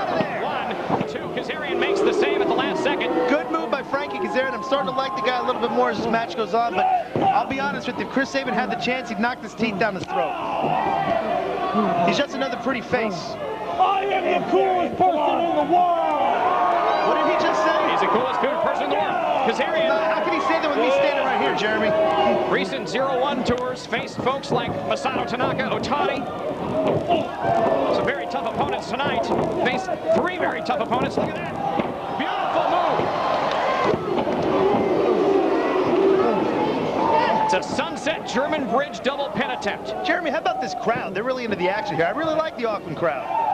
1, 2. Kazarian makes the save at the last second. Good move by Frankie Kazarian. I'm starting to like the guy a little bit more as this match goes on, but I'll be honest with you, if Chris Saban had the chance, he'd knock his teeth down his throat. He's just another pretty face. I am the coolest person in the world! What did he just say? He's the coolest person in the world. Kazarian. How can he say that with me standing right here, Jeremy? Recent 0-1 tours faced folks like Masato Tanaka, Otani. Some very tough opponents tonight. Faced 3 very tough opponents. Look at that. Beautiful move. It's a sunset German bridge double pin attempt. Jeremy, how about this crowd? They're really into the action here. I really like the Auckland crowd.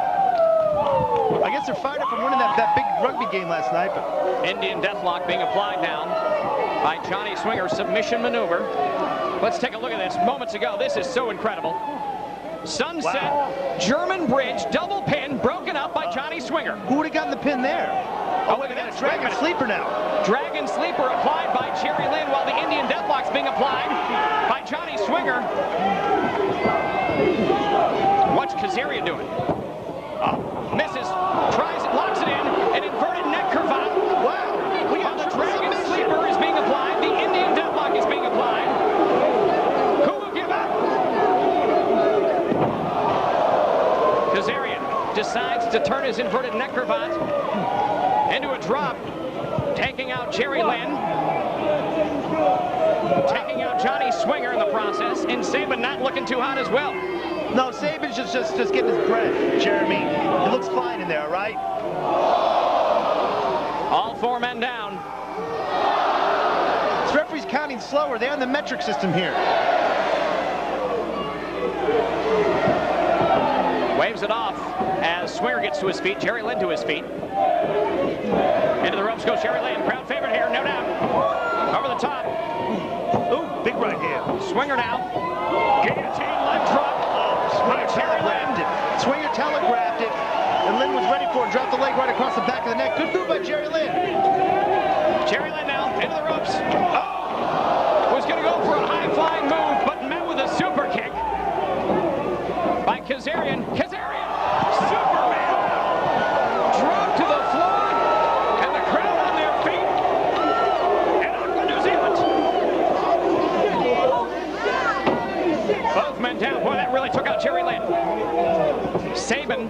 I guess they're fired up from winning that big rugby game last night. But Indian deathlock being applied now by Johnny Swinger. Submission maneuver. Let's take a look at this. Moments ago, this is so incredible. Sunset German bridge double pin broken up by Johnny Swinger. who would have gotten the pin there? Oh, look at that. Dragon Sleeper now. Dragon Sleeper applied by Jerry Lynn while the Indian deathlock's being applied by Johnny Swinger. What's Kazarian doing? Misses, tries it, locks it in, an inverted neck cravat. Wow. While the Dragon Sleeper is being applied, the Indian deathlock is being applied. Who will give up? Kazarian decides to turn his inverted neck cravat into a drop, taking out Jerry Lynn, taking out Johnny Swinger in the process, and Saban not looking too hot as well. No, Saban's just getting his breath, Jeremy. It looks fine in there, all right? All 4 men down. This referee's counting slower. They're on the metric system here. Waves it off as Swinger gets to his feet, Jerry Lynn to his feet. Into the ropes goes Jerry Lynn, crowd favorite here, no doubt. Over the top. Ooh, big right hand. Swinger now. Guillotine leg drop. Swinger telegraphed it. Swinger telegraphed it, and Lynn was ready for it. Dropped the leg right across the back of the neck. Good move by Jerry Lynn. Jerry Lynn now into the ropes. Oh! Was going to go for a high-flying move, but met with a super kick by Kazarian. Kazarian! Superman! Drop to the floor, and the crowd on their feet. And Auckland, New Zealand. Both men down. Boy, that really took out Jerry Lynn. Saban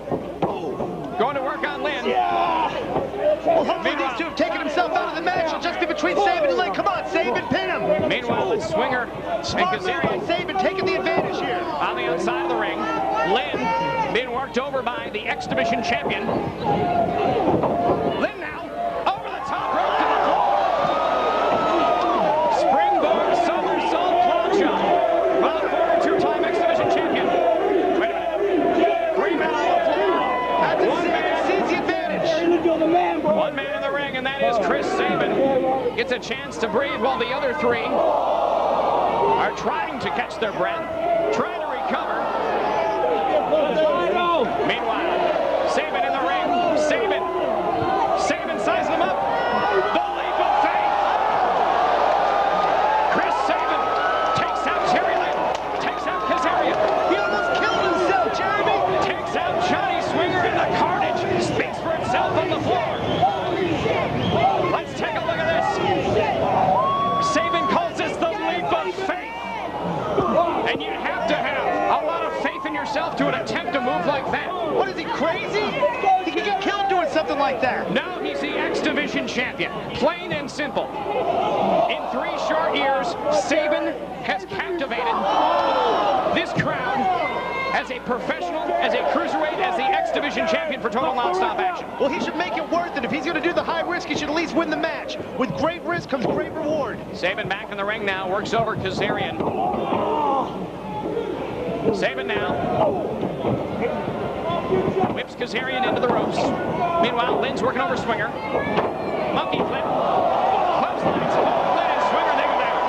going to work on Lynn. Well, hopefully these two have taken himself out of the match. It'll just be between Saban and Lynn. Come on, Saban, pin him. Meanwhile, it's Swinger Smart and move by Kazarian Saban, taking the advantage here. on the outside of the ring. Lynn being worked over by the X-Division champion. Lynn now over the top rope to the floor. Springboard somersault plancha by the former 2-time X-Division champion. Wait a minute. 3 men on the floor. One man sees the advantage. One man in the ring, and that is Chris Saban. Gets a chance to breathe while the other 3 are trying to catch their breath, trying to recover. Meanwhile, Saban in the ring. Saban sizing him up. The leap of faith. Chris Saban And you have to have a lot of faith in yourself to attempt a move like that. What is he, crazy? He could get killed doing something like that. No, he's the X Division champion. Plain and simple. In 3 short years, Sabin has captivated this crowd as a professional, as a cruiserweight, as the X Division champion for total nonstop action. Well, he should make it worth it. If he's going to do the high risk, he should at least win the match. With great risk comes great reward. Sabin back in the ring now, works over Kazarian. Sabin now whips Kazarian into the ropes. Meanwhile, Lynn's working over Swinger. Monkey flip. Clotheslines. Lynn and Swinger, they go down.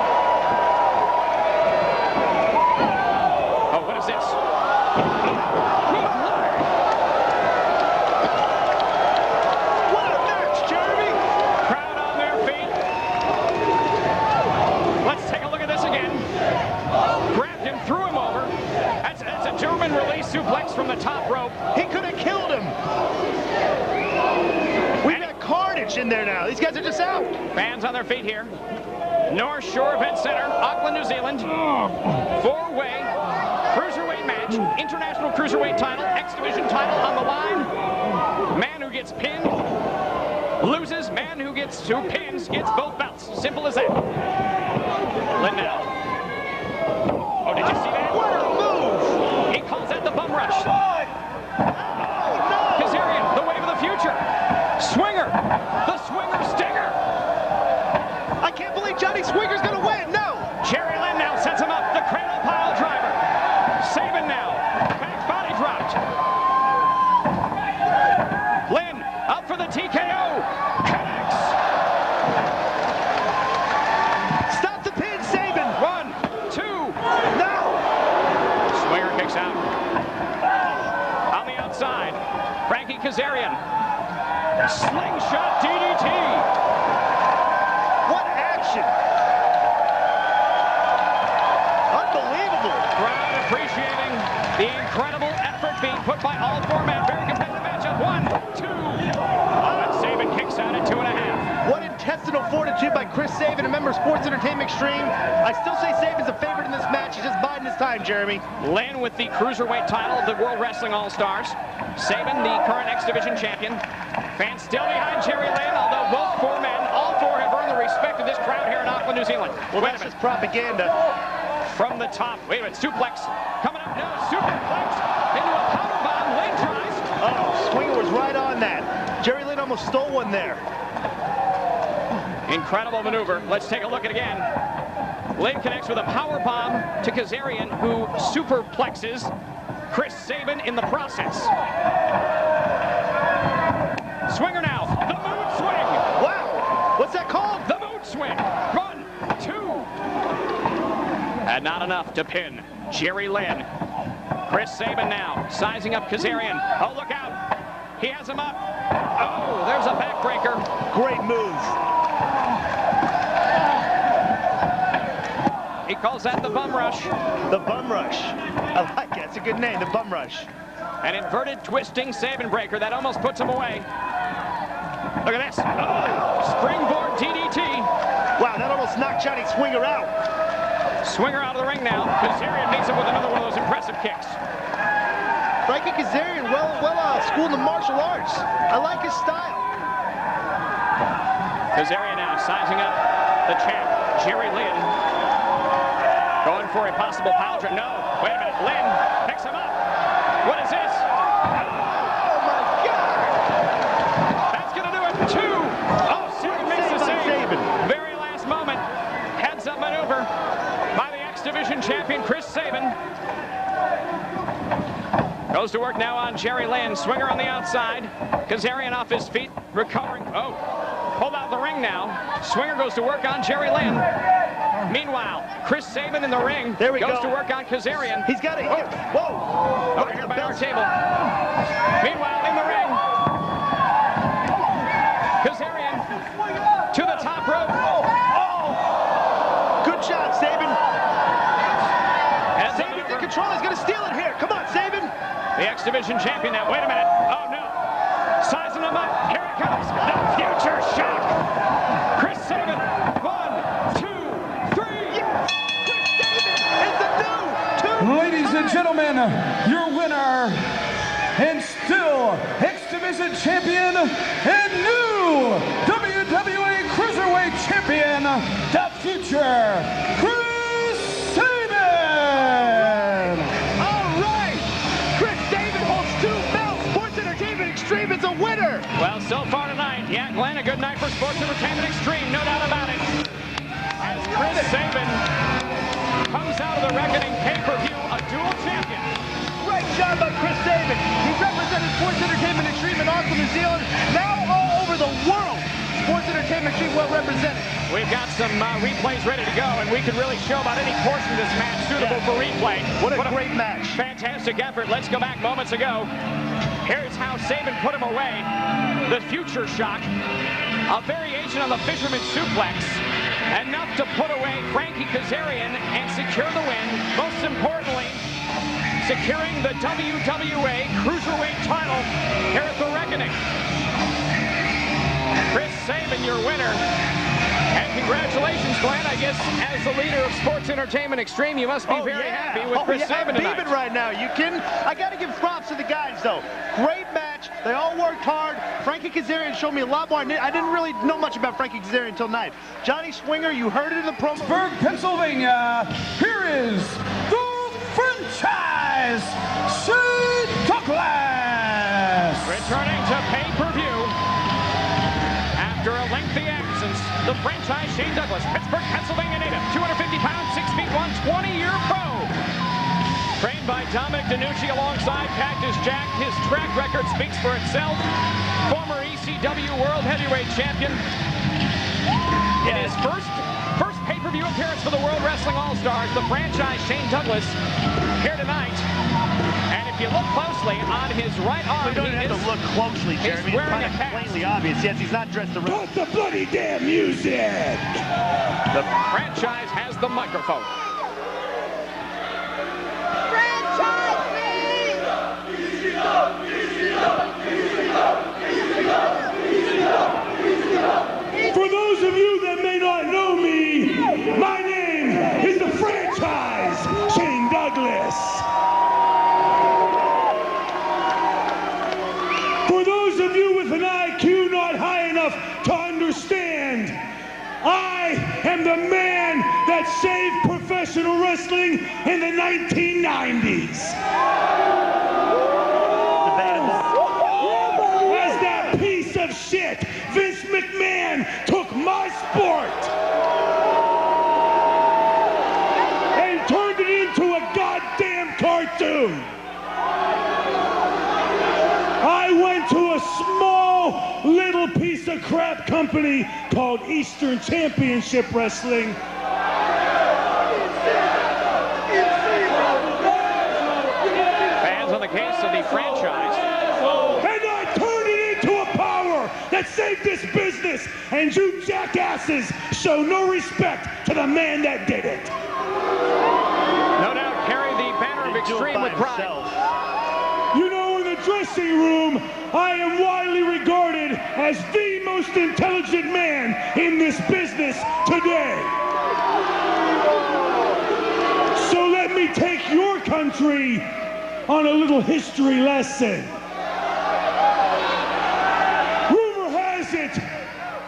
Oh, what is this? What a match, Jeremy! Crowd on their feet. Let's take a look at this again. Grabbed him, threw him over. That's a German release suplex from the top rope. He could have killed him. We've got carnage in there now. These guys are just out. Fans on their feet here. North Shore Event Center, Auckland, New Zealand. 4-way cruiserweight match. International cruiserweight title, X Division title on the line. Man who gets pinned loses. Man who pins gets both belts. Simple as that. Lynn now. Oh, did you see that? What a move! He calls that the bum rush. Kazarian, the wave of the future. Swinger, the Swinger Stinger. I can't believe Johnny Swinger's going to win. No! Jerry Lynn now sets him up. The cradle pile driver. Sabin now. Back body dropped. Lynn up for the TKO. Connects. Stop the pin, Sabin! 1, 2. No! Swinger kicks out. On the outside, Frankie Kazarian. Slingshot DDT. What action! Unbelievable! Crowd appreciating the incredible effort being put by all 4 men. Very competitive matchup. 1, 2. And Sabin kicks out at 2.5. What intestinal fortitude by Chris Sabin, a member of Sports Entertainment Extreme. I still say Sabin's a favorite in this match. He's just biding his time, Jeremy. Lynn with the cruiserweight title of the World Wrestling All-Stars. Sabin, the current X Division champion. Fans still behind Jerry Lynn, although both 4 men, all 4 have earned the respect of this crowd here in Auckland, New Zealand. Well, that's just propaganda. From the top. Wait a minute, suplex. Coming up now, superplex into a powerbomb. Lynn tries. Oh, Swinger was right on that. Jerry Lynn almost stole one there. Incredible maneuver. Let's take a look at it again. Lynn connects with a powerbomb to Kazarian, who superplexes Chris Sabin in the process. Swinger now. The moon swing. Wow. What's that called? The moon swing. 1, 2. And not enough to pin Jerry Lynn. Chris Sabin now sizing up Kazarian. Oh, look out. He has him up. Oh, there's a backbreaker. Great move. He calls that the bum rush. The bum rush. I like it. It's a good name, the bum rush. An inverted twisting Sabin breaker that almost puts him away. Look at this. Oh, springboard DDT. Wow, that almost knocked Johnny Swinger out. Swinger out of the ring now. Kazarian meets him with another one of those impressive kicks. Frankie Kazarian, well schooled in martial arts. I like his style. Kazarian now sizing up the champ, Jerry Lynn. Going for a possible pile driver. No, wait a minute. Lynn picks him up. What is this? Oh my God! That's going to do it. 2. Oh, Sabin makes the save. Very last moment. Heads up maneuver by the X Division champion, Chris Sabin. Goes to work now on Jerry Lynn. Swinger on the outside. Kazarian off his feet, recovering. Oh, pulled out the ring now. Swinger goes to work on Jerry Lynn. Meanwhile, Chris Sabin in the ring goes to work on Kazarian. He's got it. Whoa! Over here by our table. Meanwhile, in the ring, Kazarian to the top rope. Good job, Sabin. Sabin's in control. He's going to steal it here. Come on, Sabin. The X Division champion now. Wait a minute. Oh, no. Sizing him up. Here it comes. The future shock. Chris Sabin. 1, 2, 3. Yes. Chris Sabin is the new Ladies and gentlemen, your winner and still X-Division champion and new WWA Cruiserweight champion, the future, Chris Sabin! All right! Chris Sabin holds 2 belts. Sports Entertainment Extreme is a winner! Well, so far tonight, yeah, Glenn, a good night for Sports Entertainment Extreme, no doubt about it. As Chris Sabin comes out of the Reckoning pay-per-view, a dual champion. Great job by Chris Sabin. He's represented Sports Entertainment Extreme in Auckland, New Zealand, now all over the world. Sports Entertainment Extreme well represented. We've got some replays ready to go, and we could really show about any portion of this match suitable for replay. What a great match. Fantastic effort. Let's go back moments ago. Here's how Sabin put him away. The future shock. A variation on the fisherman suplex. Enough to put away Frankie Kazarian and secure the win. Most importantly, securing the WWA Cruiserweight title here at the Reckoning. Chris Sabin, your winner. And congratulations, Glenn. I guess as the leader of Sports Entertainment Extreme, you must be very happy with Chris Sabin tonight. I'm beaming right now. You kidding? I got to give props to the guys, though. Great match. They all worked hard. Frankie Kazarian showed me a lot more. I didn't really know much about Frankie Kazarian until tonight. Johnny Swinger, you heard it in the promo. Pittsburgh, Pennsylvania. Here is the franchise, Shane Douglas. Returning to pay-per-view. After a lengthy absence, the franchise Shane Douglas, Pittsburgh, Pennsylvania native, 250 pounds, 6 feet 1, 20-year pro. Trained by Dominic DeNucci alongside Cactus Jack, his track record speaks for itself. Former ECW World Heavyweight Champion. In his first pay-per-view appearance for the World Wrestling All-Stars, the franchise Shane Douglas here tonight. And if you look closely on his right arm, you don't have to look closely, Jeremy. It's kind of plainly obvious. Yes, he's not dressed around. Put the bloody damn music! The franchise has the microphone. Franchise me! For those of you that may not know me, my name is the franchise Shane Douglas. For those of you with an IQ not high enough to understand, I am the man that saved professional wrestling in the 1990s. As that piece of shit, Vince McMahon took my sport and turned it into a goddamn cartoon. I went to a small little piece of crap company called Eastern Championship Wrestling. Fans on the case of the franchise. And I turned it into a power that saved this business, and you jackasses show no respect to the man that did it. No doubt carry the banner of Extreme with pride. You know, in the dressing room, I am widely regarded as the most intelligent man in this business today. So let me take your country on a little history lesson. Rumor has it,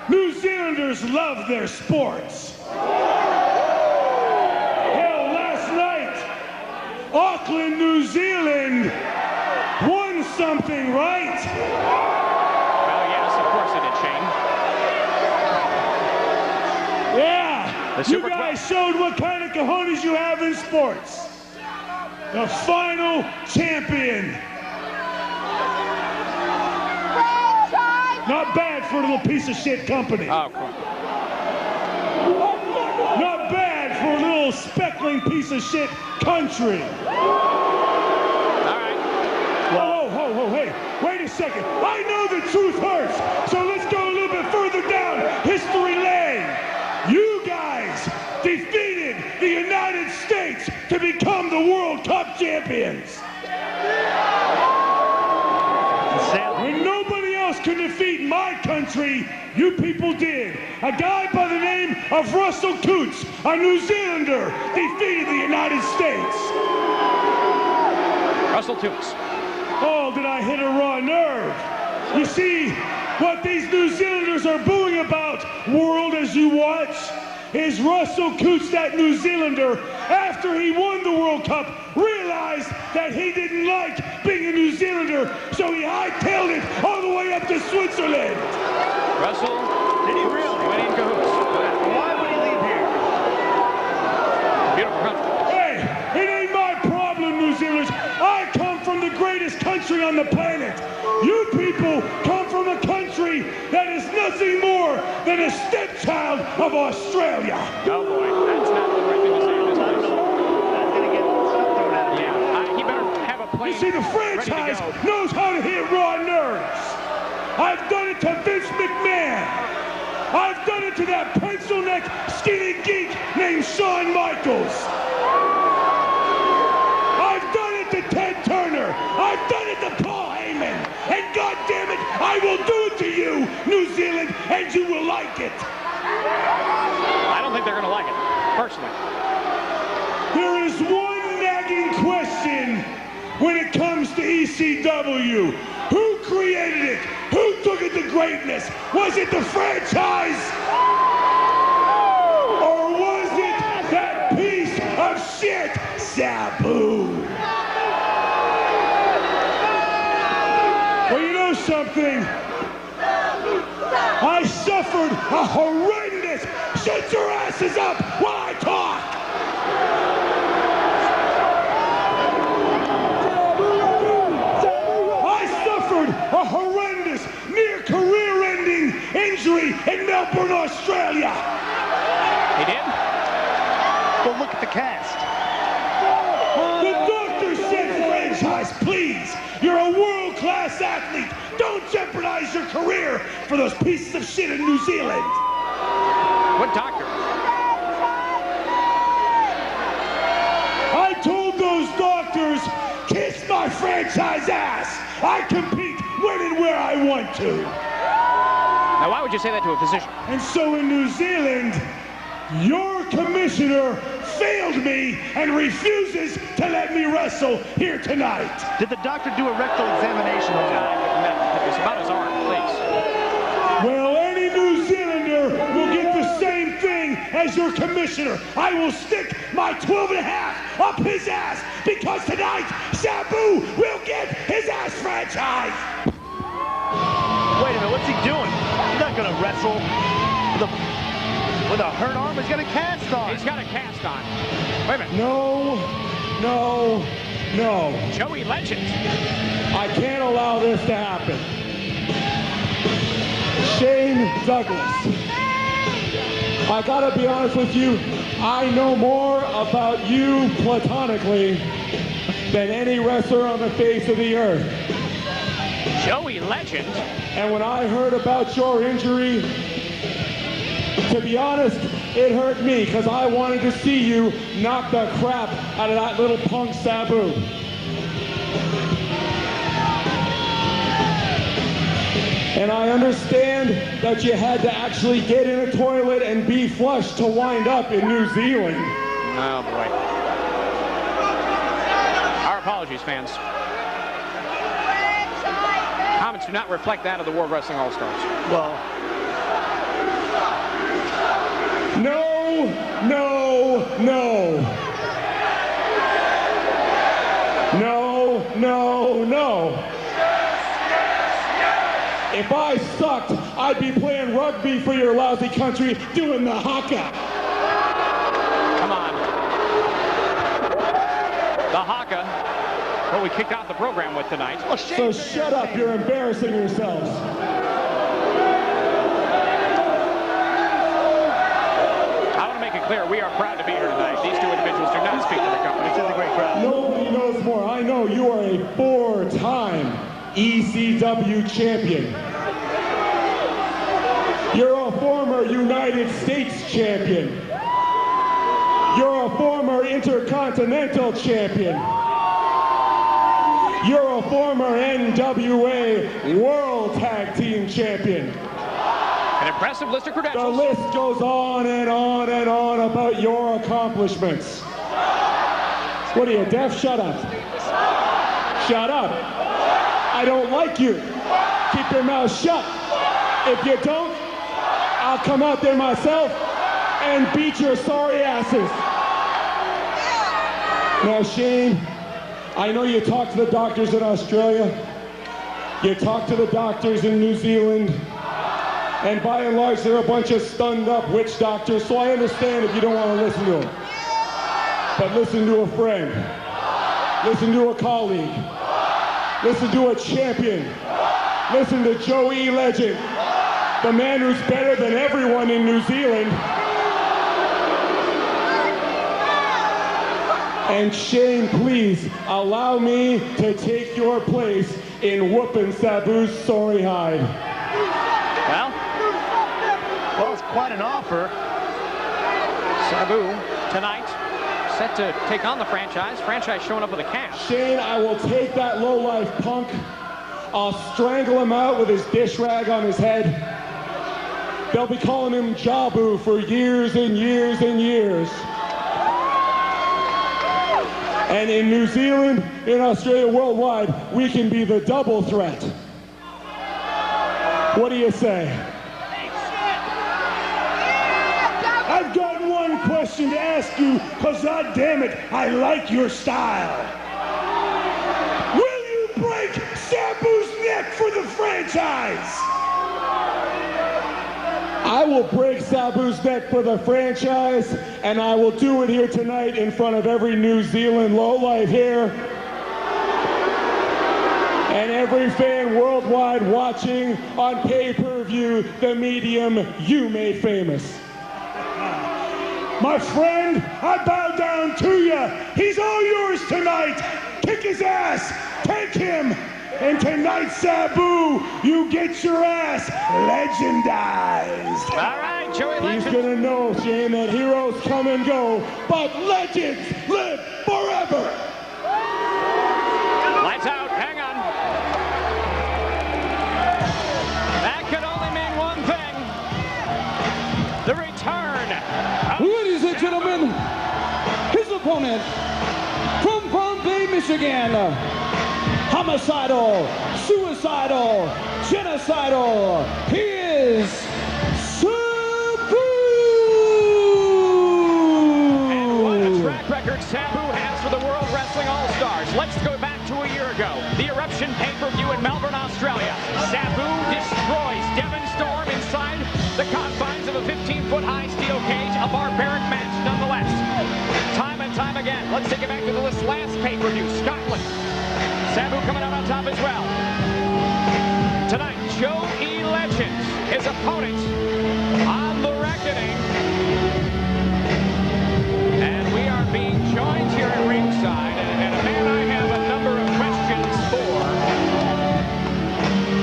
New Zealanders love their sports. Hell, last night, Auckland, New Zealand won something, right? Well, yes, of course it did, Shane. Yeah, you guys showed what kind of cojones you have in sports. The final champion. Not bad for a little piece of shit company. Oh, cool. Not bad for a little speckling piece of shit country. All right. Whoa, hey, wait a second. I know the truth hurts, so let's go a little bit further down history lane. You guys defeated the United States to become the World Cup champions. When nobody else could defeat my country, you people did. A guy by the name of Russell Coots, a New Zealander, defeated the United States. Russell Toots. Oh, did I hit a raw nerve? You see, what these New Zealanders are booing about, world, as you watch, is Russell Coots, that New Zealander, after he won the World Cup, realized that he didn't like being a New Zealander, so he hightailed it all the way up to Switzerland. Russell, did he really? Winning cahoots. Why would he leave here? Beautiful country. Hey, it ain't my problem, New Zealanders. I come from the greatest country on the planet. You people come from a country that is nothing more than a stepchild of Australia. Oh boy, that's not the right thing to say in this place. That's going to get stuff thrown at him. Yeah, he better have a plane. You see, the franchise knows how to hit raw nerves. I've done it to Vince McMahon. I've done it to that pencil neck skinny geek named Shawn Michaels. I've done it to Ted Turner. I've done it to Paul Heyman. And God damn it, I will do it to you, New Zealand, and you will like it. I don't think they're going to like it, personally. There is one nagging question when it comes to ECW. Who created it? Who took it to greatness? Was it the franchise? Or was it that piece of shit, Sabu? Well, you know something? I suffered a horrendous shut your asses up while I talk. A horrendous, near career-ending injury in Melbourne, Australia. He did? Well, look at the cast. The doctor said, franchise, please. You're a world-class athlete. Don't jeopardize your career for those pieces of shit in New Zealand. What doctor? I told those doctors, kiss my franchise ass. I compete when and where I want to. Now, why would you say that to a physician? And so in New Zealand, your commissioner failed me and refuses to let me wrestle here tonight. Did the doctor do a rectal examination on him? It's about his arm, please. Well, any New Zealander will get the same thing as your commissioner. I will stick my 12.5 up his ass because tonight, Sabu will get his ass franchise. Wait a minute, what's he doing? He's not going to wrestle with a hurt arm. He's got a cast on. He's got a cast on. Wait a minute. No. Joey Legend. I can't allow this to happen. Shane Douglas. I gotta be honest with you, I know more about you platonically than any wrestler on the face of the earth. Joey Legend? And when I heard about your injury, to be honest, it hurt me because I wanted to see you knock the crap out of that little punk Sabu. And I understand that you had to actually get in a toilet and be flushed to wind up in New Zealand. Oh, boy. Our apologies, fans. Comments do not reflect that of the World Wrestling All-Stars. Well, No. If I sucked, I'd be playing rugby for your lousy country doing the haka. Come on. The haka, what we kicked off the program with tonight. So shut up, you're embarrassing yourselves. I want to make it clear, we are proud to be here tonight. These two individuals do not speak to the company. this is a great crowd. Nobody knows more. I know you are a 4-time ECW champion. You're a former United States champion. You're a former Intercontinental champion. You're a former NWA World Tag Team champion. An impressive list of The credentials. list goes on and on and on about your accomplishments. What are you, deaf? Shut up. Shut up. I don't like you. Keep your mouth shut. If you don't, I'll come out there myself and beat your sorry asses. Now, Shane, I know you talk to the doctors in Australia. You talk to the doctors in New Zealand. And by and large, they're a bunch of stunned up witch doctors, so I understand if you don't want to listen to them. But listen to a friend. Listen to a colleague. Listen to a champion. Listen to Joe E. Legend, the man who's better than everyone in New Zealand. And Shane, please allow me to take your place in whooping Sabu's sorry hide. Well, it's quite an offer. Sabu tonight set to take on the franchise. Franchise showing up with a cast. Shane, I will take that lowlife punk. I'll strangle him out with his dish rag on his head. They'll be calling him Jabu for years and years and years. And in New Zealand, in Australia, worldwide, we can be the double threat. What do you say? I've got one question to ask you, because God damn it, I like your style. Will you break Sabu's neck for the franchise? I will break Sabu's neck for the franchise, and I will do it here tonight in front of every New Zealand lowlife here. And every fan worldwide watching on pay-per-view, the medium you made famous. My friend, I bow down to you. He's all yours tonight. Kick his ass. Take him. And tonight, Sabu, you get your ass legendized. All right, Joey Legend. He's going to know, Shane, that heroes come and go, but legends live forever. Lights out. Hang on. That could only mean one thing. The return. Ladies and gentlemen, his opponent from Palm Bay, Michigan, homicidal, suicidal, genocidal, he is Sabu! And what a track record Sabu has for the World Wrestling All-Stars. Let's go back to a year ago. The Eruption pay-per-view in Melbourne, Australia. Sabu destroys Devon Storm inside the confines of a 15-foot high steel cage. A barbaric match nonetheless. Time and time again. Let's take it back to the last pay-per-view, Scotland. Sabu coming out on top as well. Tonight, Joe E. Legend, his opponent on the reckoning. And we are being joined here at ringside, and a man I have a number of questions for.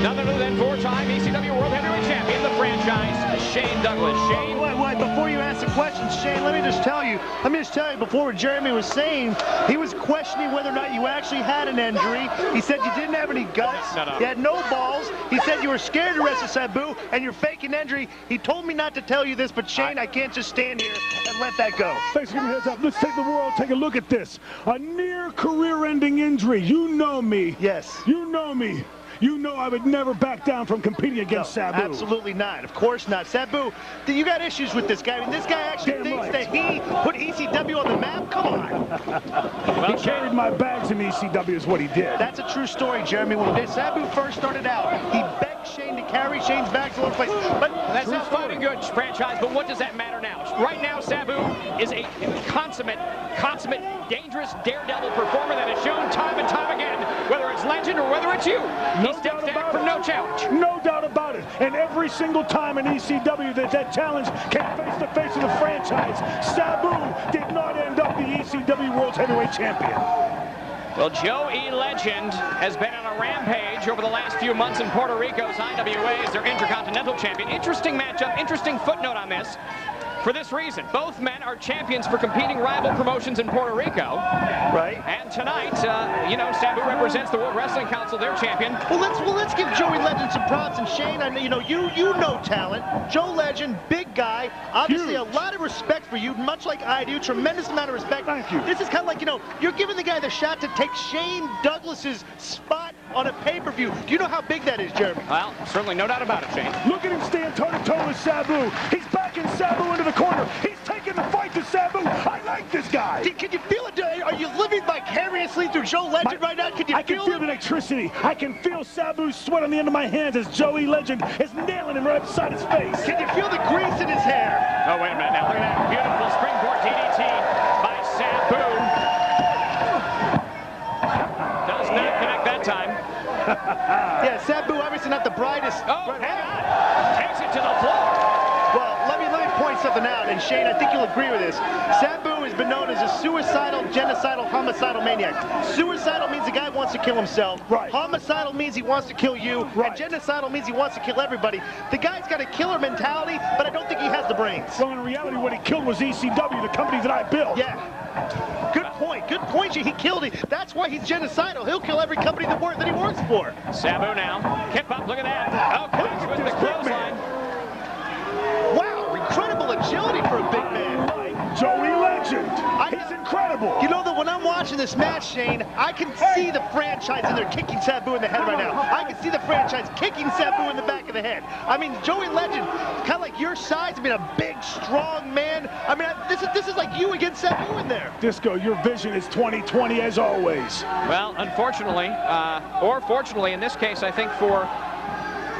None other than four-time ECW World Heavyweight Champion, the franchise, Shane Douglas. Shane. Wait, before you ask the question, Shane, let me just tell you before what Jeremy was saying, he was questioning whether or not you actually had an injury. He said you didn't have any guts. No. You had no balls. He said you were scared to wrestle Sabu, and you're faking injury. He told me not to tell you this, but Shane, I can't just stand here and let that go. Thanks for giving me a heads up. Let's take the world, take a look at this. A near career-ending injury. You know me. Yes. You know me. You know I would never back down from competing against Sabu. Absolutely not. Of course not. Sabu, you got issues with this guy. I mean, this guy actually thinks that he put ECW on the map? Come on. Well, he carried my bags in ECW is what he did. That's a true story, Jeremy. When Sabu first started out, he begged Shane to carry Shane's bags all over the place. But that's not fighting good, franchise, but what does that matter now? Right now, Sabu is a consummate, dangerous daredevil performer that has shown time and time again, whether it's Legend or whether it's you. He steps down from no challenge. No doubt about it. And every single time in ECW that challenge came face to face with the franchise, Sabu did not end up the ECW World Heavyweight Champion. Well, Joe E. Legend has been on a rampage over the last few months in Puerto Rico's IWA as their Intercontinental Champion. Interesting matchup, interesting footnote on this. for this reason. Both men are champions for competing rival promotions in Puerto Rico. Right. And tonight, you know, Sabu represents the World Wrestling Council, their champion. Well, let's give Joey Legend some props. And Shane, I know, you know talent. Joe Legend, big guy. Obviously, Huge. a lot of respect for you, much like I do. Tremendous amount of respect. Thank you. This is kind of like, you're giving the guy the shot to take Shane Douglas's spot on a pay-per-view. Do you know how big that is, Jeremy? Well, certainly no doubt about it, Shane. Look at him stand toe-to-toe with Sabu. He's backing Sabu into the corner. He's taking the fight to Sabu. I like this guy. Can you feel it? Are you living vicariously through Joe Legend right now? Can you I can feel the electricity. I can feel Sabu's sweat on the end of my hands as Joey Legend is nailing him right beside his face. Can you feel the grease in his hair? Oh, wait a minute now. Look at that beautiful springboard DDT by Sabu. Does not connect that time. Yeah, Sabu obviously not the brightest. Oh, hang on. Takes it to the floor. Well, let me point something out, and Shane, I think you'll agree with this. Sabu has been known as a suicidal, genocidal, homicidal maniac. Suicidal means the guy wants to kill himself. Right. Homicidal means he wants to kill you. Right. And genocidal means he wants to kill everybody. The guy's got a killer mentality, but I don't think he has the brains. Well, in reality, what he killed was ECW, the company that I built. Yeah. Good point. Good point. He killed it. That's why he's genocidal. He'll kill every company that he works for. Sabu now. Kip up. Look at that. Oh, connects with the clothesline. Wow. Incredible agility for a big man. Joey Legend. He's incredible. You know that when I'm watching this match, Shane, I can see the franchise in there kicking Sabu in the head right now. I can see the franchise kicking Sabu in the back of the head. I mean, Joey Legend, kind of like your size. I mean, a big, strong man. I mean, this is like you against Sabu in there. Disco, your vision is 20/20 as always. Well, unfortunately, or fortunately in this case, I think for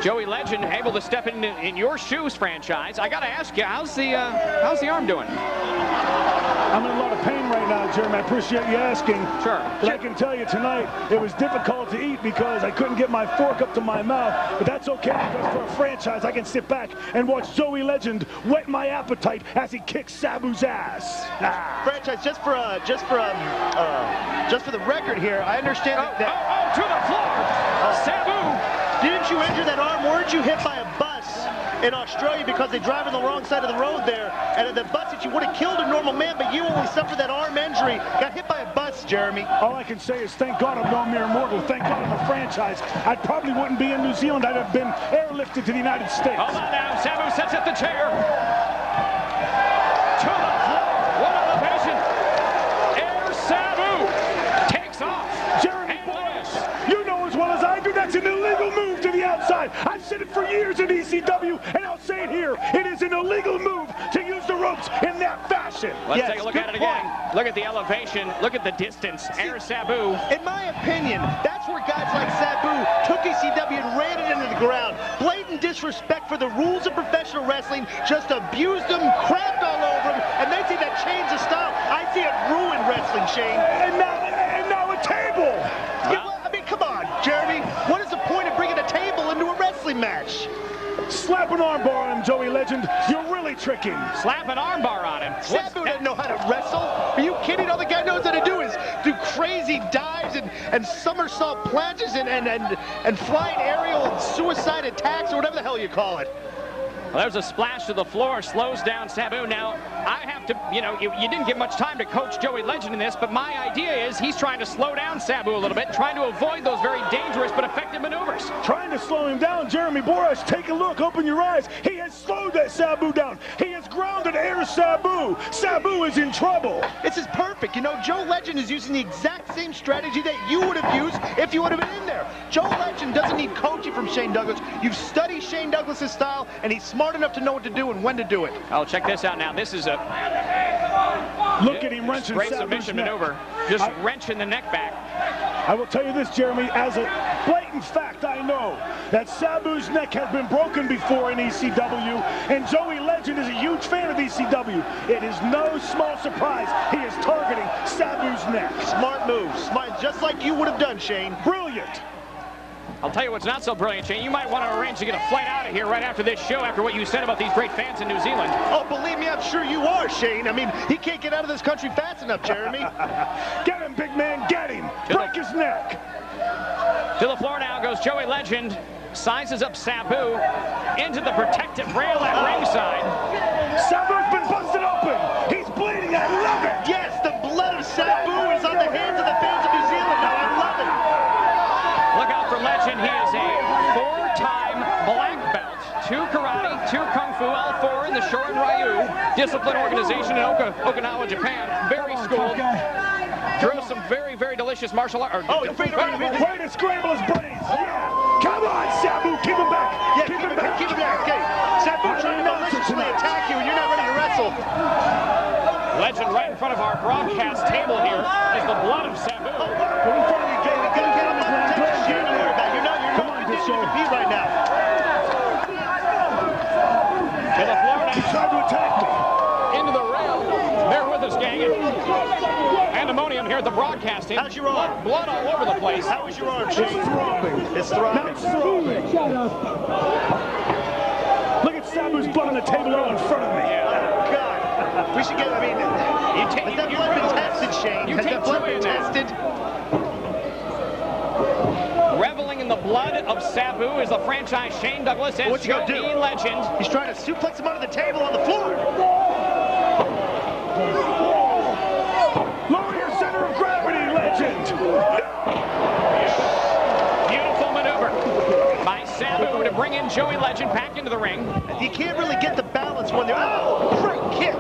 Joey Legend able to step in your shoes, franchise. I got to ask you, how's the arm doing? I'm in a lot of pain right now, Jeremy. I appreciate you asking. Sure. But I can tell you tonight, it was difficult to eat because I couldn't get my fork up to my mouth. But that's okay because for a franchise, I can sit back and watch Joey Legend whet my appetite as he kicks Sabu's ass. Franchise, just for the record here, I understand that. To the floor, Sabu. Didn't you injure that arm? Weren't you hit by a bus in Australia because they drive on the wrong side of the road there? And the bus that you would have killed a normal man, but you only suffered that arm injury. Got hit by a bus, Jeremy. All I can say is thank God I'm no mere mortal. Thank God I'm a franchise. I probably wouldn't be in New Zealand. I'd have been airlifted to the United States. Hold on now. Sabu sets up the chair. To the floor. What elevation. Air Sabu takes off. Jeremy Boris, you know as well as I do that's an illegal move to the outside. I've said it for years in ECW, and I'll say it here. It is an illegal move to use the ropes in that fashion. Let's take a look at it again. Look at the elevation. Look at the distance. Air Sabu. In my opinion, that's where guys like Sabu took ECW and ran it into the ground. Blatant disrespect for the rules of professional wrestling. Just abused them, crapped all over them, and they see that change the style. I see it ruin wrestling, Shane. And now a table. Well, I mean, come on, Jeremy. What is the point of bringing a table into a wrestling match? Slap an armbar on him, Joey Legend. You're really tricking. Slap an armbar on him. Sabu doesn't know how to wrestle. Are you kidding? All the guy knows how to do is do crazy dives and somersault plunges and flying aerial and suicide attacks or whatever the hell you call it. Well, there's a splash to the floor, slows down Sabu. Now, I have to, you didn't give much time to coach Joey Legend in this, but my idea is he's trying to slow down Sabu a little bit, trying to avoid those very dangerous but effective maneuvers. Trying to slow him down, Jeremy Boris. Take a look, open your eyes. He has slowed that Sabu down. He has grounded Air Sabu. Sabu is in trouble. This is perfect. Joe Legend is using the exact same strategy that you would have used if you would have been in there. Joe Legend doesn't need coaching from Shane Douglas. You've studied Shane Douglas's style, and he's smart enough to know what to do and when to do it. Oh, check this out now. This is a look at him wrenching great Sabu's submission neck. maneuver. Just wrenching the neck back. I will tell you this, Jeremy, as a blatant fact, I know that Sabu's neck has been broken before in ECW, and Joey Legend is a huge fan of ECW. It is no small surprise he is targeting Sabu's neck. Smart move. Smart, just like you would have done, Shane. Brilliant. I'll tell you what's not so brilliant, Shane. You might want to arrange to get a flight out of here right after this show, after what you said about these great fans in New Zealand. Oh, believe me, I'm sure you are, Shane. I mean, he can't get out of this country fast enough, Jeremy. Get him, big man, get him. Break his neck. To the floor now goes Joey Legend. Sizes up Sabu into the protective rail at ringside. Sabu's been busted. I love it! Yes, the blood of Sabu is on the hands of the fans of New Zealand now. I love it. Look out for Legend. He is a 4-time black belt. 2 karate, 2 kung fu, all 4 in the Shorin Ryu discipline organization in Okinawa, Japan. Very schooled. Throws some very, very delicious martial art. Way to scramble his brains. Yeah. Come on, Sabu. Keep him back. Yeah, keep him back. Keep him back. Okay. Sabu trying to maliciously attack you and you're not ready to wrestle. Legend right in front of our broadcast table here is the blood of Sabu. Get him on the table. Shane, don't worry about it. You're not conditioned to compete right now. To the floor now. He's trying to attack me. Into the rail. Bear with us, gang. Pandemonium here at the broadcast table. How's your arm? Blood all over the place. How is your arm, Shane? It's throbbing. It's throbbing. Now it's throbbing. Shut up. Look at Sabu's blood on the table right in front of me. Oh, God. We should get, I mean, has that blood been tested, Shane? Has that blood been tested? Reveling in the blood of Sabu is the franchise Shane Douglas and Joey Legend. He's trying to suplex him under the table on the floor. Lower your center of gravity, Legend. Beautiful maneuver by Sabu to bring in Joey Legend back into the ring. You can't really get the balance when they're, oh, great kick.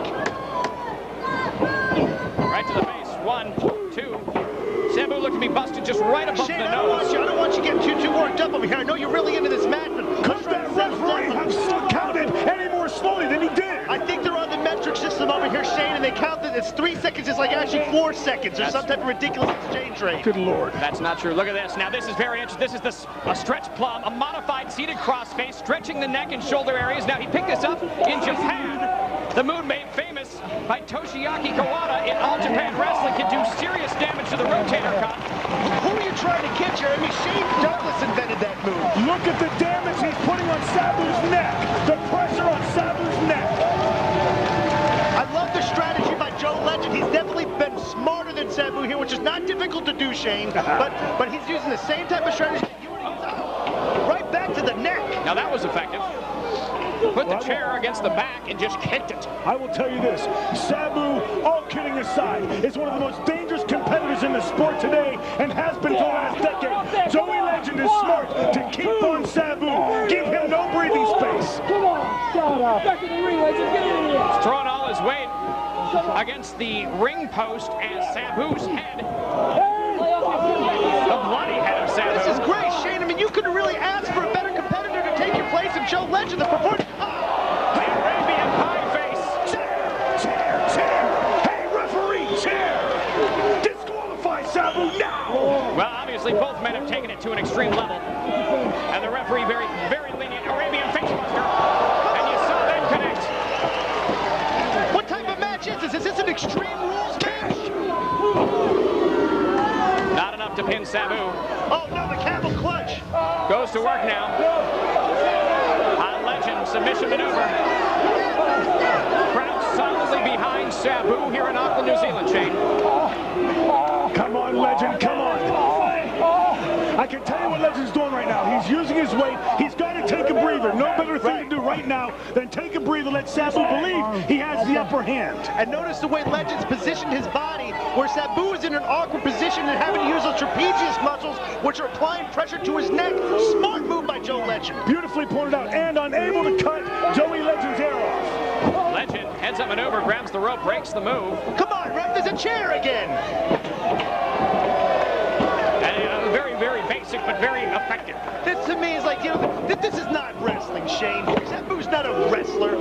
Right to the face, 1, 2. Sabu looked to be busted just right above Shane, the I nose. don't want you getting too worked up over here. I know you're really into this match, but Could that referee have counted any more slowly than he did? I think they're on the metric system over here, Shane, and they count that it's 3 seconds. It's like actually 4 seconds or some type of ridiculous exchange rate. Good Lord. That's not true. Look at this. Now, this is very interesting. This is a stretch plum, a modified seated crossface, stretching the neck and shoulder areas. Now, he picked this up in Japan. The move made famous by Toshiaki Kawada in All Japan Wrestling can do serious damage to the rotator cuff. Who are you trying to get here? I mean, Shane Douglas invented that move. Look at the damage he's putting on Sabu's neck. The pressure on Sabu's neck. I love the strategy by Joe Legend. He's definitely been smarter than Sabu here, which is not difficult to do, Shane. But he's using the same type of strategy that you were using. Right back to the neck. Now that was effective. Put the chair against the back and just kicked it. I will tell you this, Sabu, all kidding aside, is one of the most dangerous competitors in the sport today and has been for the last decade. Joey Legend is smart to keep on Sabu. Give him no breathing space. Come on, shut up. Back in the ring, Legend. Get in here. He's throwing all his weight against the ring post as Sabu's head. The bloody head of Sabu. This is great, Shane. I mean, you couldn't really ask for a better competitor to take your place in Joe Legend. The performance. The Arabian pie face. Chair. Hey, referee, chair. Disqualify Sabu now. Well, obviously, both men have taken it to an extreme level. And the referee very, very lenient. Arabian face buster. And you saw them connect. What type of match is this? Is this an Extreme Rules match? Not enough to pin Sabu. Oh, no, the camel clutch. Goes to work now. On Legend, submission maneuver. Crowd solidly behind Sabu here in Auckland, New Zealand, Shane. Come on, Legend, come on. I can tell you what Legend's doing right now. He's using his weight. He's got to take a breather. No better thing to do right now than take a breather, let Sabu believe he has the upper hand. And notice the way Legend's positioned his body, where Sabu is in an awkward position and having to use those trapezius muscles, which are applying pressure to his neck. Smart move by Joe Legend. Beautifully pointed out, and unable to cut Joey Legend's hair off. Legend heads up maneuver, grabs the rope, breaks the move. Come on, ref, there's a chair again. And very, very basic, but very effective. This to me is like, you know, this is not wrestling, Shane. Sabu's not a wrestler.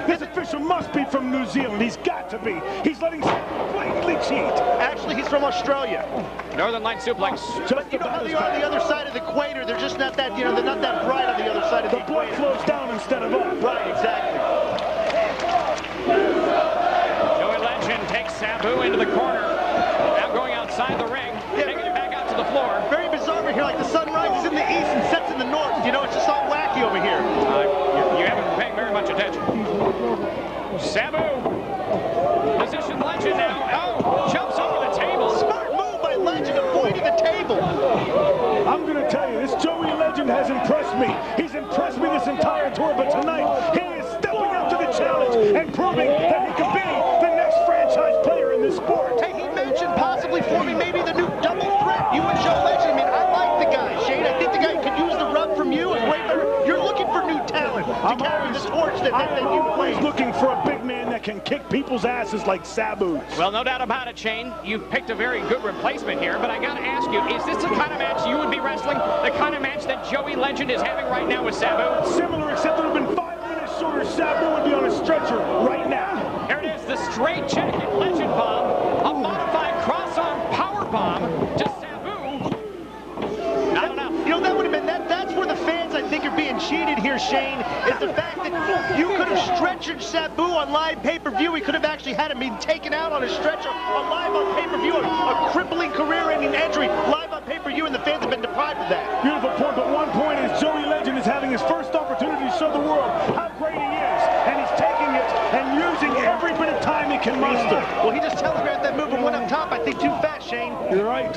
This official must be from New Zealand. He's got to be. He's letting Sabu blatantly cheat. Actually, he's from Australia. Northern Light suplex. But you know how they are on the other side of the equator? They're just not that, you know, they're not that bright on the other side of the equator. The blood flows down instead of up. Right, exactly. Joey Legend takes Sabu into the corner. Now going outside the ring, taking it back out to the floor. Very bizarre over here, like the sun rises in the east and sets in the north. You know, it's just all wacky over here. You haven't been paying very much attention. Sabu, position Legend now. Oh, jumps over the table. Smart move by Legend, avoiding the table. I'm going to tell you, this Joey Legend has impressed me. He's impressed me this entire tour, but tonight he is stepping up to the challenge and proving that he can be the next I'm always looking for a big man that can kick people's asses like Sabu's. Well, no doubt about it, Shane. You've picked a very good replacement here, but I got to ask you, is this the kind of match you would be wrestling? The kind of match that Joey Legend is having right now with Sabu? Similar, except it would have been 5 minutes shorter. Sabu would be on a stretcher right now. Here it is, the straight jacket Legend bomb, a modified cross-arm power bomb to Sabu. Not enough. You know, that would have been, that's where the fans, I think, are being cheated here, Shane, is the fact that you could have stretchered Sabu on live pay-per-view. We could have actually had him be taken out on a stretcher on live on pay-per-view, a crippling career-ending injury live on pay-per-view, and the fans have been deprived of that. Beautiful point, but one point is Joey Legend is having his first opportunity to show the world how great he is, and he's taking it and using every bit of time he can muster. Well, he just telegraphed that move and went up top, I think, too fast, Shane. You're right.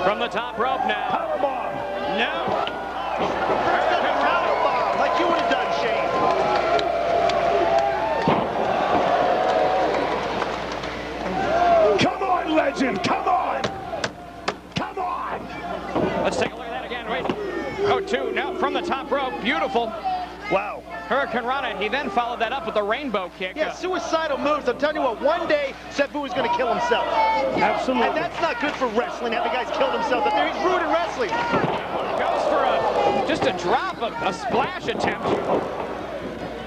From the top rope now. Powerbomb. No. Powerbomb, like you would have done, Shane. Come on, Legend, come on! Come on! Let's take a look at that again. Wait. Oh, two. Now from the top rope. Beautiful. Wow. Hurricane Rana. He then followed that up with the rainbow kick. Yeah, suicidal moves. I'm telling you what, one day Sabu is going to kill himself. Absolutely. And that's not good for wrestling, having guys killed himself up there. He's ruining wrestling. Goes for just a drop, a splash attempt.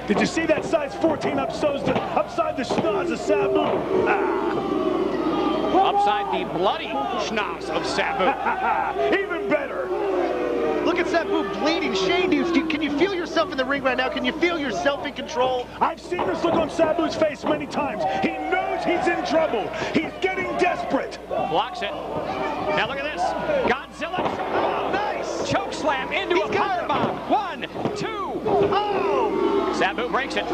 Did you see that size 14 upside the schnoz of Sabu? Upside the bloody schnoz of Sabu. Even better. Look at Sabu bleeding. Shane, can you feel yourself in the ring right now? Can you feel yourself in control? I've seen this look on Sabu's face many times. He knows he's in trouble. He's getting desperate. Blocks it. Now look at this. Godzilla. Oh, nice. Choke slam into a powerbomb. 1, 2. Oh! Sabu breaks it.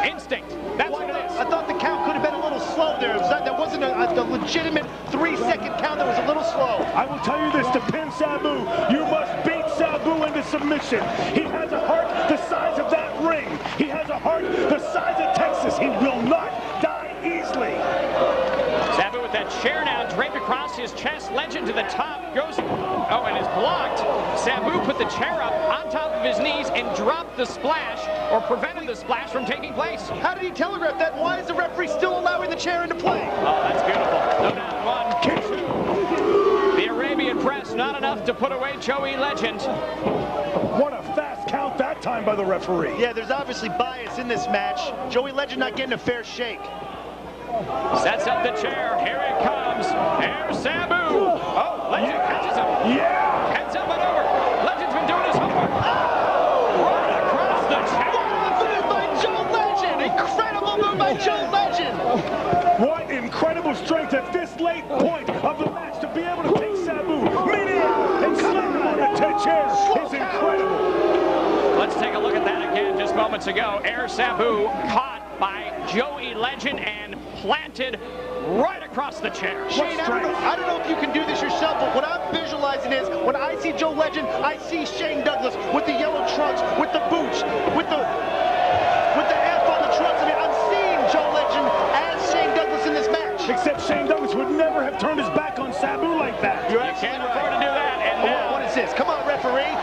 Instinct. That's what it is. I thought the count could have been a little slow there. That wasn't a legitimate 3-second count. That was a little slow. I will tell you this, to pin Sabu, you must beat Sabu into submission. He has a heart the size of that ring. He has a heart the size of Texas. He will not die easily. Sabu with that chair now draped across his chest. Legend to the top. Goes, oh, and is blocked. Sabu put the chair up on top of his knees and dropped the splash, or prevented the splash from taking place. How did he telegraph that? Why is the referee still allowing the chair into play? Oh, that's beautiful. No doubt. 1, 2. The Arabian press, not enough to put away Joey Legend. What a fast count that time by the referee. Yeah, there's obviously bias in this match. Joey Legend not getting a fair shake. Sets up the chair. Here it comes. Here's Sabu. Oh, Legend catches him. Yeah. Heads up and over. Legend's been doing his homework. Oh! Right across the chair. Move by Joe Legend. Incredible move by Joe Legend. What incredible strength at this late point of the match to be able to take Sabu mid-air and slam him on the chair is incredible. Let's take a look at that again just moments ago. Air Sabu caught by Joey Legend and planted right across the chair. Shane, I don't know if you can do this yourself, but what I'm visualizing is when I see Joe Legend, I see Shane Douglas with the yellow trunks, with the boots, with the F on the trunks. I mean, I'm seeing Joe Legend as Shane Douglas in this match. Except Shane Douglas would never have turned his back on Sabu like that. You can't afford to do that. And now, what is this? Come on, referee.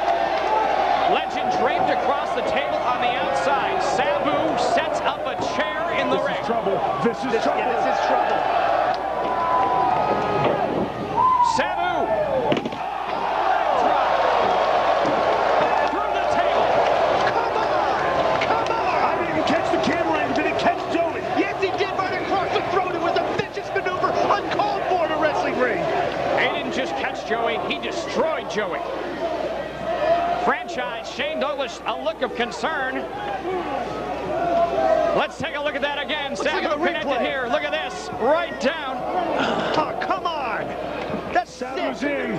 Legend draped across the table on the outside. Sabu sets up a chair in the ring. This is trouble. This is trouble. Yeah, this is trouble. Sabu. Drop. Through the table. Come on. Come on. I didn't catch the camera angle. Did it catch Joey? Yes, he did, right across the throat. It was a vicious maneuver uncalled for in a wrestling ring. He didn't just catch Joey, he destroyed Joey. Franchise Shane Douglas, a look of concern. Let's take a look at that again. Sabu connected here. Look at this. Right down. Oh, come on. That's Sabu's sick. in.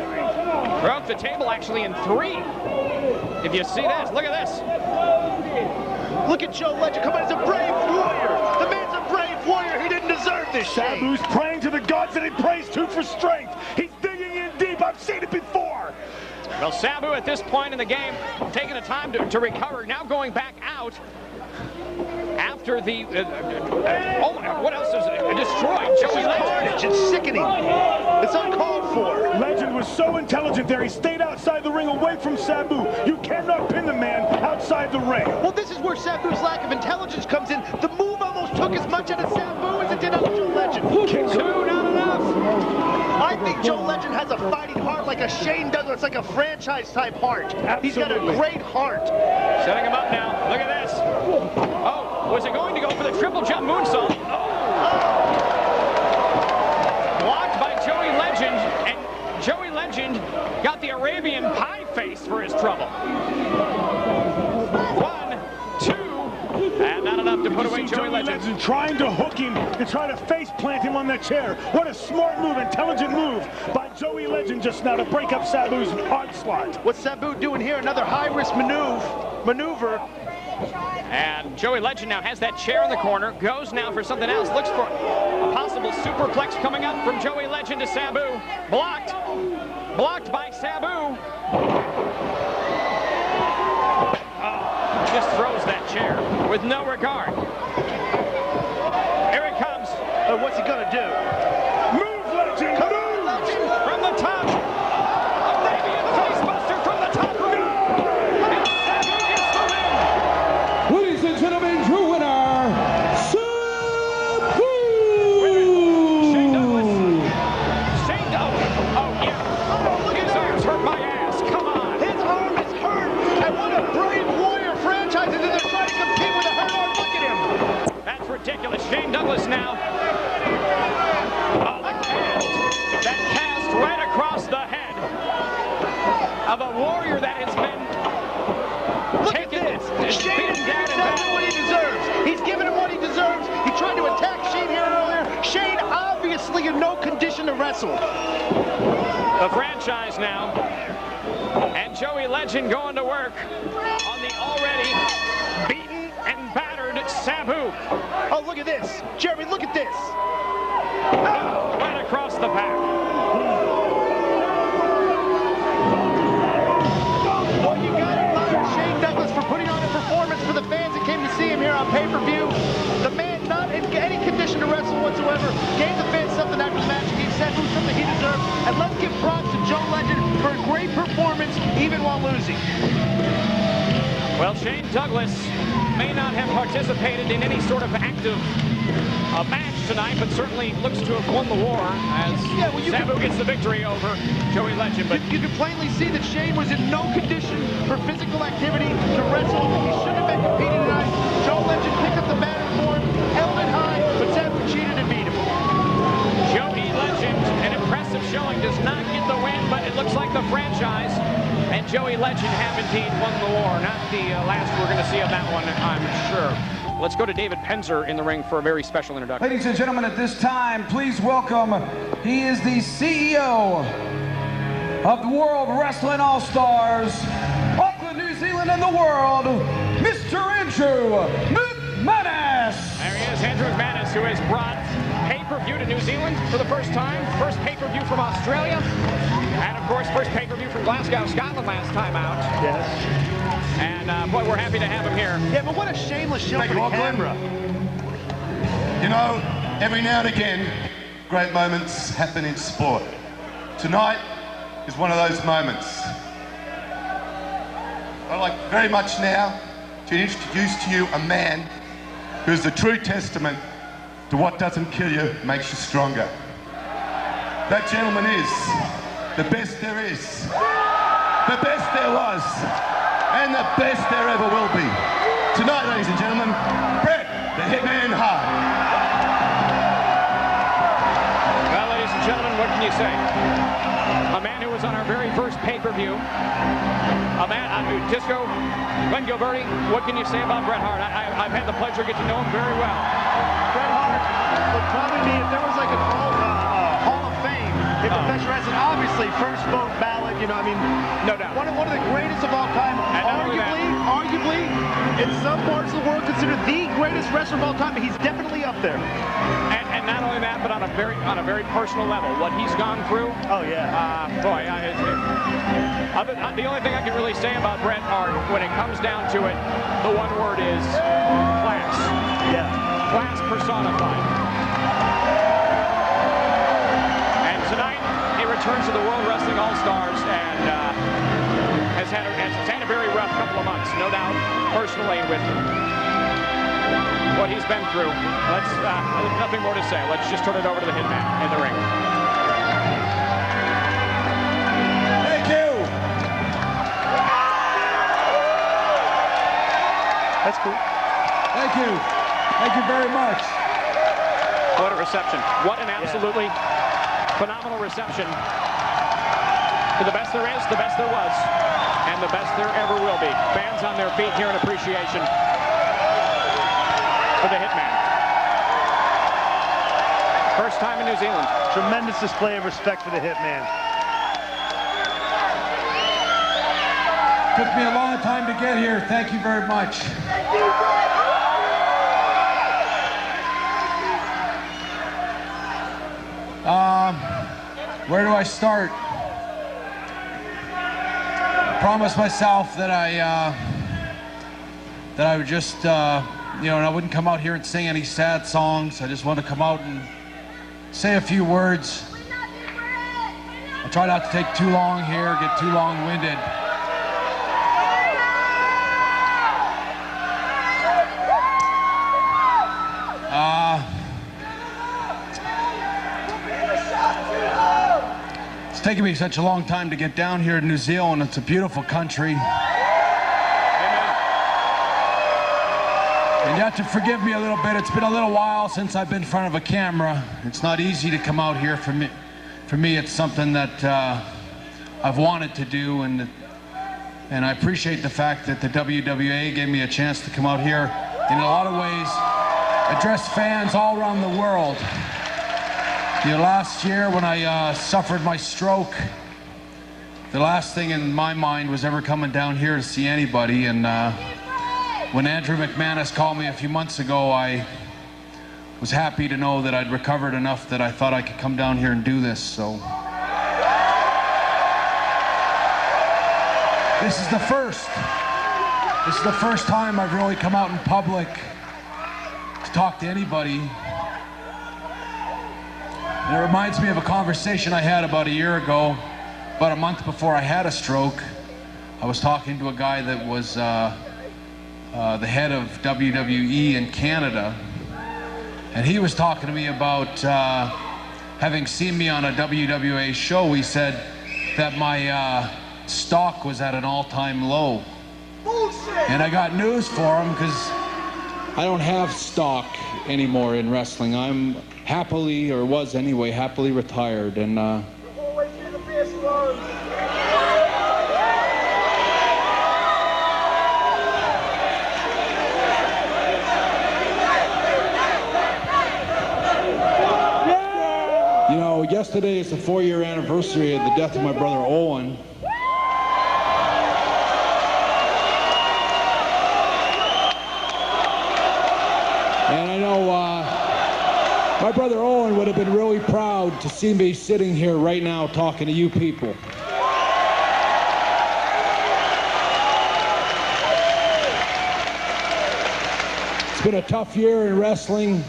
Broke the table actually in 3. If you see this, look at this. Look at Joe Legend. Come on, he's a brave warrior. The man's a brave warrior. He didn't deserve this. Sabu's praying to the gods that he prays to for strength. He's digging in deep. I've seen it before. Well, Sabu at this point in the game, taking the time to recover, now going back out. after the, what else is it? Destroyed Joey Legend. It's sickening. It's uncalled for. Legend was so intelligent there, he stayed outside the ring away from Sabu. You cannot pin the man outside the ring. Well, this is where Sabu's lack of intelligence comes in. The move almost took as much out of Sabu as it did out of Joe Legend. Two, not enough. I think Joe Legend has a fighting heart like a Shane Douglas, like a franchise-type heart. He's got a great heart. Setting him up now. Look at this. Oh, was it going to go for the triple jump moonsault? Oh. Blocked by Joey Legend, and Joey Legend got the Arabian pie face for his trouble. 1, 2, and not enough to put away Joey Legend. Trying to hook him and try to face plant him on that chair. What a smart move, intelligent move by Joey Legend just now to break up Sabu's onslaught. What's Sabu doing here? Another high-risk maneuver. And Joey Legend now has that chair in the corner, goes now for something else, looks for a possible superplex coming up from Joey Legend to Sabu. Blocked. Blocked by Sabu. Just throws that chair with no regard. Here it comes. What's he gonna do? Move, Legend! Come on, Legend! From the top. Arabian facebuster from the top rope. And Sabu gets the win. Ladies and gentlemen, your winner, Sabu! Shane Douglas. Shane Douglas. Oh, yeah. His arms hurt my ass. Come on. His arm is hurt. And what a brave warrior franchise is in there trying to compete with a hurt arm. Look at him. That's ridiculous. Shane Douglas now. Oh, the cast. That cast right across the head of a warrior that has been taken. Shane is giving Sabu what he deserves. He's giving him what he deserves. He tried to attack Shane here earlier. Shane obviously in no condition to wrestle. The franchise now. And Joey Legend going to work on the already beaten and battered Sabu. Oh, look at this. Jeremy, look at this. Oh, right across the back. Well, you got to admire Shane Douglas for putting on a performance for the fans that came to see him here on pay-per-view. The man, not in any condition to wrestle whatsoever, gave the fans something after the match, gave Sabu something he deserved. And let's give props to Joe Legend for a great performance, even while losing. Well, Shane Douglas may not have participated in any sort of active match tonight, but certainly looks to have won the war as Sabu gets the victory over Joey Legend. But you can plainly see that Shane was in no condition for physical activity to wrestle. He shouldn't have been competing tonight. Joe Legend picked up the batter for him, held it high, but Sabu cheated and beat him. Joey Legend, an impressive showing, does not get the win, but it looks like the franchise and Joey Legend have indeed won the war. Not the last we're going to see of that one, I'm sure. Let's go to David Penzer in the ring for a very special introduction. Ladies and gentlemen, at this time, please welcome, he is the CEO of the World Wrestling All-Stars, Auckland, New Zealand, and the world, Mr. Andrew McManus. There he is, Andrew McManus, who has brought pay-per-view to New Zealand for the first time, first pay-per-view from Australia, and of course, first pay-per-view from Glasgow, Scotland last time out. Yes. And boy, we're happy to have him here. Yeah, but what a shameless show for the camera. You know, every now and again, great moments happen in sport. Tonight is one of those moments. I'd like very much now to introduce to you a man who's the true testament to what doesn't kill you makes you stronger. That gentleman is the best there is, the best there was, and the best there ever will be. Tonight, ladies and gentlemen, Bret the Hitman Hart. Well, ladies and gentlemen, what can you say? A man who was on our very first pay-per-view. A man, Disco, Glenn Gilberti, what can you say about Bret Hart? I've had the pleasure to get to know him very well. Bret Hart would probably be, if there was like a Hall of Fame in professional wrestling, obviously first vote ballot, you know, I mean, no doubt. One of the greatest of all time, arguably, in some parts of the world considered the greatest wrestler of all time, but he's definitely up there. And not only that, but on a very personal level, what he's gone through. Oh yeah. Boy, the only thing I can really say about Bret Hart, when it comes down to it, the one word is class. class personified. And tonight, he returns to the World Wrestling All-Stars and has had a very rough couple of months, no doubt, personally, with what he's been through. Nothing more to say. Let's just turn it over to the Hitman in the ring. Thank you. That's cool. Thank you. Thank you very much. What a reception. What an absolutely phenomenal reception. For the best there is, the best there was, and the best there ever will be. Fans on their feet here in appreciation for the Hitman. First time in New Zealand. Tremendous display of respect for the Hitman. Took me a long time to get here. Thank you very much. Where do I start? I promised myself that I would just, you know, and I wouldn't come out here and sing any sad songs. I just want to come out and say a few words. I'll try not to take too long here, get too long-winded. It's taken me such a long time to get down here to New Zealand. It's a beautiful country. And you have to forgive me a little bit. It's been a little while since I've been in front of a camera. It's not easy to come out here for me. For me, it's something that I've wanted to do, and I appreciate the fact that the WWA gave me a chance to come out here. In a lot of ways, address fans all around the world. You know, last year when I suffered my stroke, the last thing in my mind was ever coming down here to see anybody. And when Andrew McManus called me a few months ago, I was happy to know that I'd recovered enough that I thought I could come down here and do this. So this is the first. This is the first time I've really come out in public to talk to anybody. And it reminds me of a conversation I had about a year ago, about a month before I had a stroke. I was talking to a guy that was the head of WWE in Canada, and he was talking to me about having seen me on a WWA show. He said that my stock was at an all-time low. Bullshit. And I got news for him, because I don't have stock anymore in wrestling. I'm happily, or was anyway, happily retired. And you know, yesterday is the 4-year anniversary of the death of my brother Owen. And I know my brother Owen would have been really proud to see me sitting here right now talking to you people. It's been a tough year in wrestling.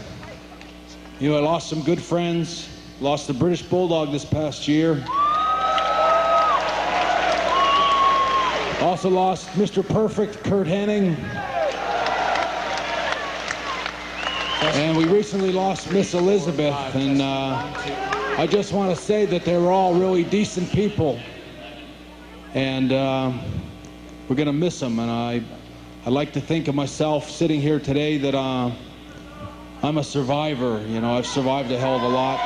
You know, I lost some good friends. Lost the British Bulldog this past year. Also lost Mr. Perfect, Kurt Hennig. And we recently lost Miss Elizabeth, and I just want to say that they were all really decent people, and we're going to miss them. And I like to think of myself sitting here today that I'm a survivor. You know, I've survived a hell of a lot.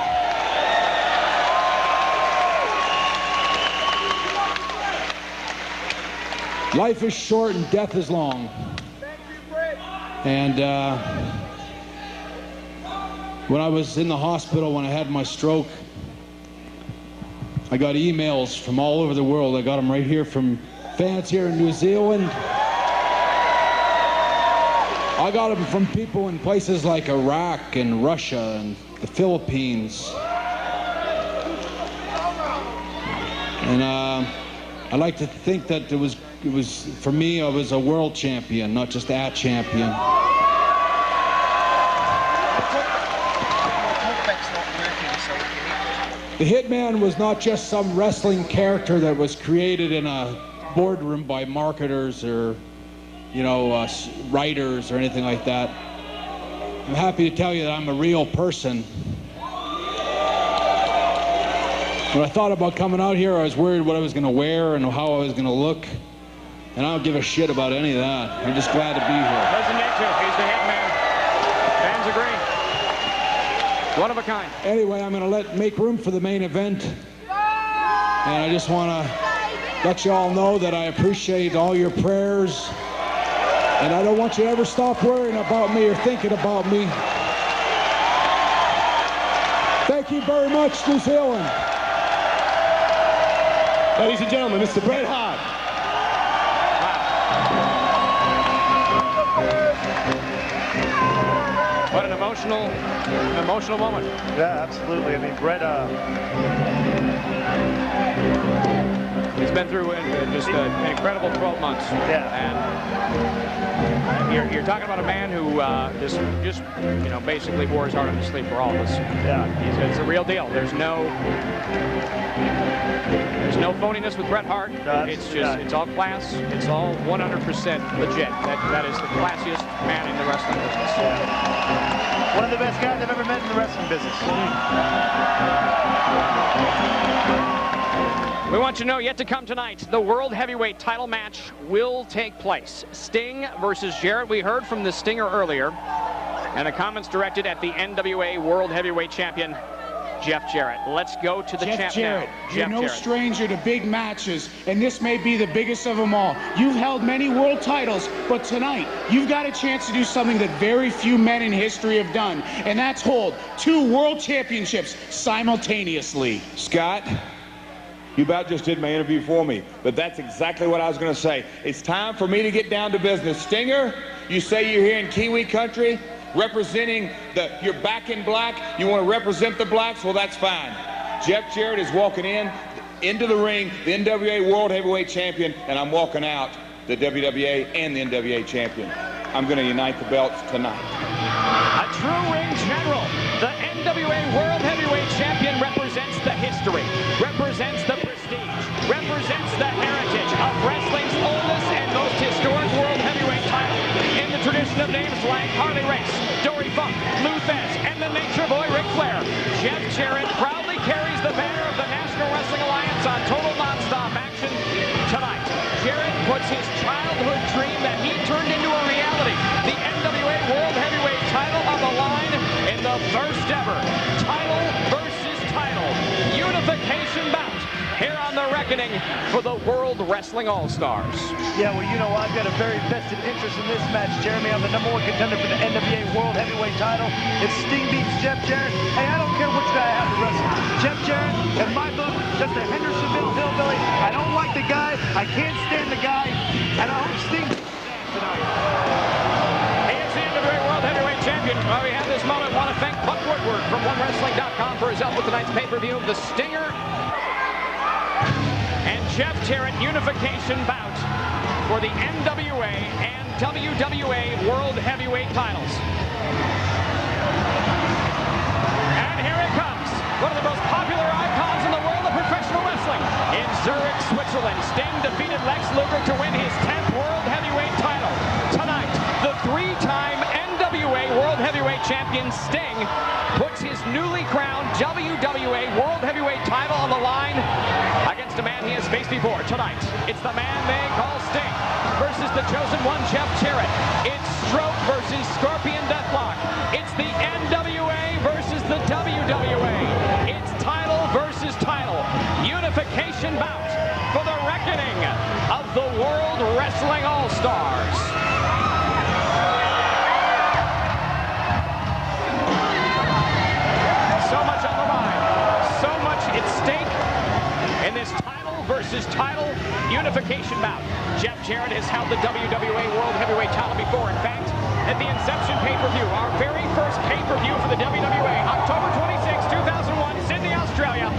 Life is short and death is long. And when I was in the hospital, when I had my stroke, I got emails from all over the world. I got them right here from fans here in New Zealand. I got them from people in places like Iraq and Russia and the Philippines. And I like to think that it was for me, I was a world champion, not just a champion. The Hitman was not just some wrestling character that was created in a boardroom by marketers or, you know, writers or anything like that. I'm happy to tell you that I'm a real person. When I thought about coming out here, I was worried what I was going to wear and how I was going to look. And I don't give a shit about any of that. I'm just glad to be here. Doesn't need to. He's the Hitman. Fans agree. One of a kind. Anyway, I'm going to make room for the main event. And I just want to let you all know that I appreciate all your prayers. And I don't want you to ever stop worrying about me or thinking about me. Thank you very much, New Zealand. Ladies and gentlemen, Mr. Bret Hart. What an emotional moment. Yeah, absolutely. I mean, Bret, he's been through just an incredible 12 months. Yeah. And you're talking about a man who just you know, basically wore his heart on his sleeve for all of us. Yeah. It's a real deal. There's no phoniness with Bret Hart. No, it's all class. It's all 100% legit. That is the classiest man in the wrestling business. Yeah. One of the best guys I've ever met in the wrestling business. We want you to know, yet to come tonight, the World Heavyweight title match will take place. Sting versus Jarrett. We heard from the Stinger earlier, and the comments directed at the NWA World Heavyweight Champion, Jeff Jarrett. Let's go to the champ Jarrett, now. you're no stranger to big matches, and this may be the biggest of them all. You've held many world titles, but tonight, you've got a chance to do something that very few men in history have done, and that's hold 2 world championships simultaneously. Scott, you about just did my interview for me, but that's exactly what I was going to say. It's time for me to get down to business. Stinger, you say you're here in Kiwi country, representing you're back in black. You want to represent the blacks? Well, that's fine. Jeff Jarrett is walking into the ring, the NWA World Heavyweight Champion, and I'm walking out the WWA and the NWA Champion. I'm going to unite the belts tonight. A true ring general. The NWA World Heavyweight Champion represents the history, represents the prestige, represents the heritage of wrestling's oldest and most historic World Heavyweight title in the tradition of names like Harley Race, Dory Funk, Lou Thesz, and the Nature Boy Ric Flair. Jeff Jarrett proudly carries the banner of the National Wrestling Alliance on Total Nonstop action tonight. Jarrett puts his childhood dream that he turned into a reality. The NWA World Heavyweight title on the line in the first ever title versus title unification bout here on The Reckoning for the World Wrestling All-Stars. Yeah, well, you know, I've got a very vested interest in this match, Jeremy. I'm the #1 contender for the NWA World Heavyweight title. If Sting beats Jeff Jarrett, hey, I don't care which guy I have to wrestle. Jeff Jarrett, in my book, just a Hendersonville hillbilly. I don't like the guy. I can't stand the guy. And I hope Sting tonight. He is the NWA World Heavyweight Champion. While we have this moment, I want to thank Buck Woodward from OneWrestling.com for his help with tonight's pay-per-view of the Stinger and Jeff Jarrett unification bout for the NWA and WWA World Heavyweight titles. And here it comes, one of the most popular icons in the world of professional wrestling. In Zurich, Switzerland, Sting defeated Lex Luger to win his 10th World Heavyweight title. Tonight, the 3-time NWA World Heavyweight Champion Sting puts his newly crowned WWA World Heavyweight title on the line against a man he has faced before. Tonight, it's the man they call Sting versus the chosen one, Jeff Jarrett. It's Stroke versus Scorpion Deathlock. It's the NWA versus the WWA. It's title versus title. Unification bout for the reckoning of the World Wrestling All-Stars. So much on the line. So much at stake in this title versus title unification bout. Jeff Jarrett has held the WWA World Heavyweight title before. In fact, at the Inception pay-per-view, our very first pay-per-view for the WWA, October 26, 2001, Sydney, Australia,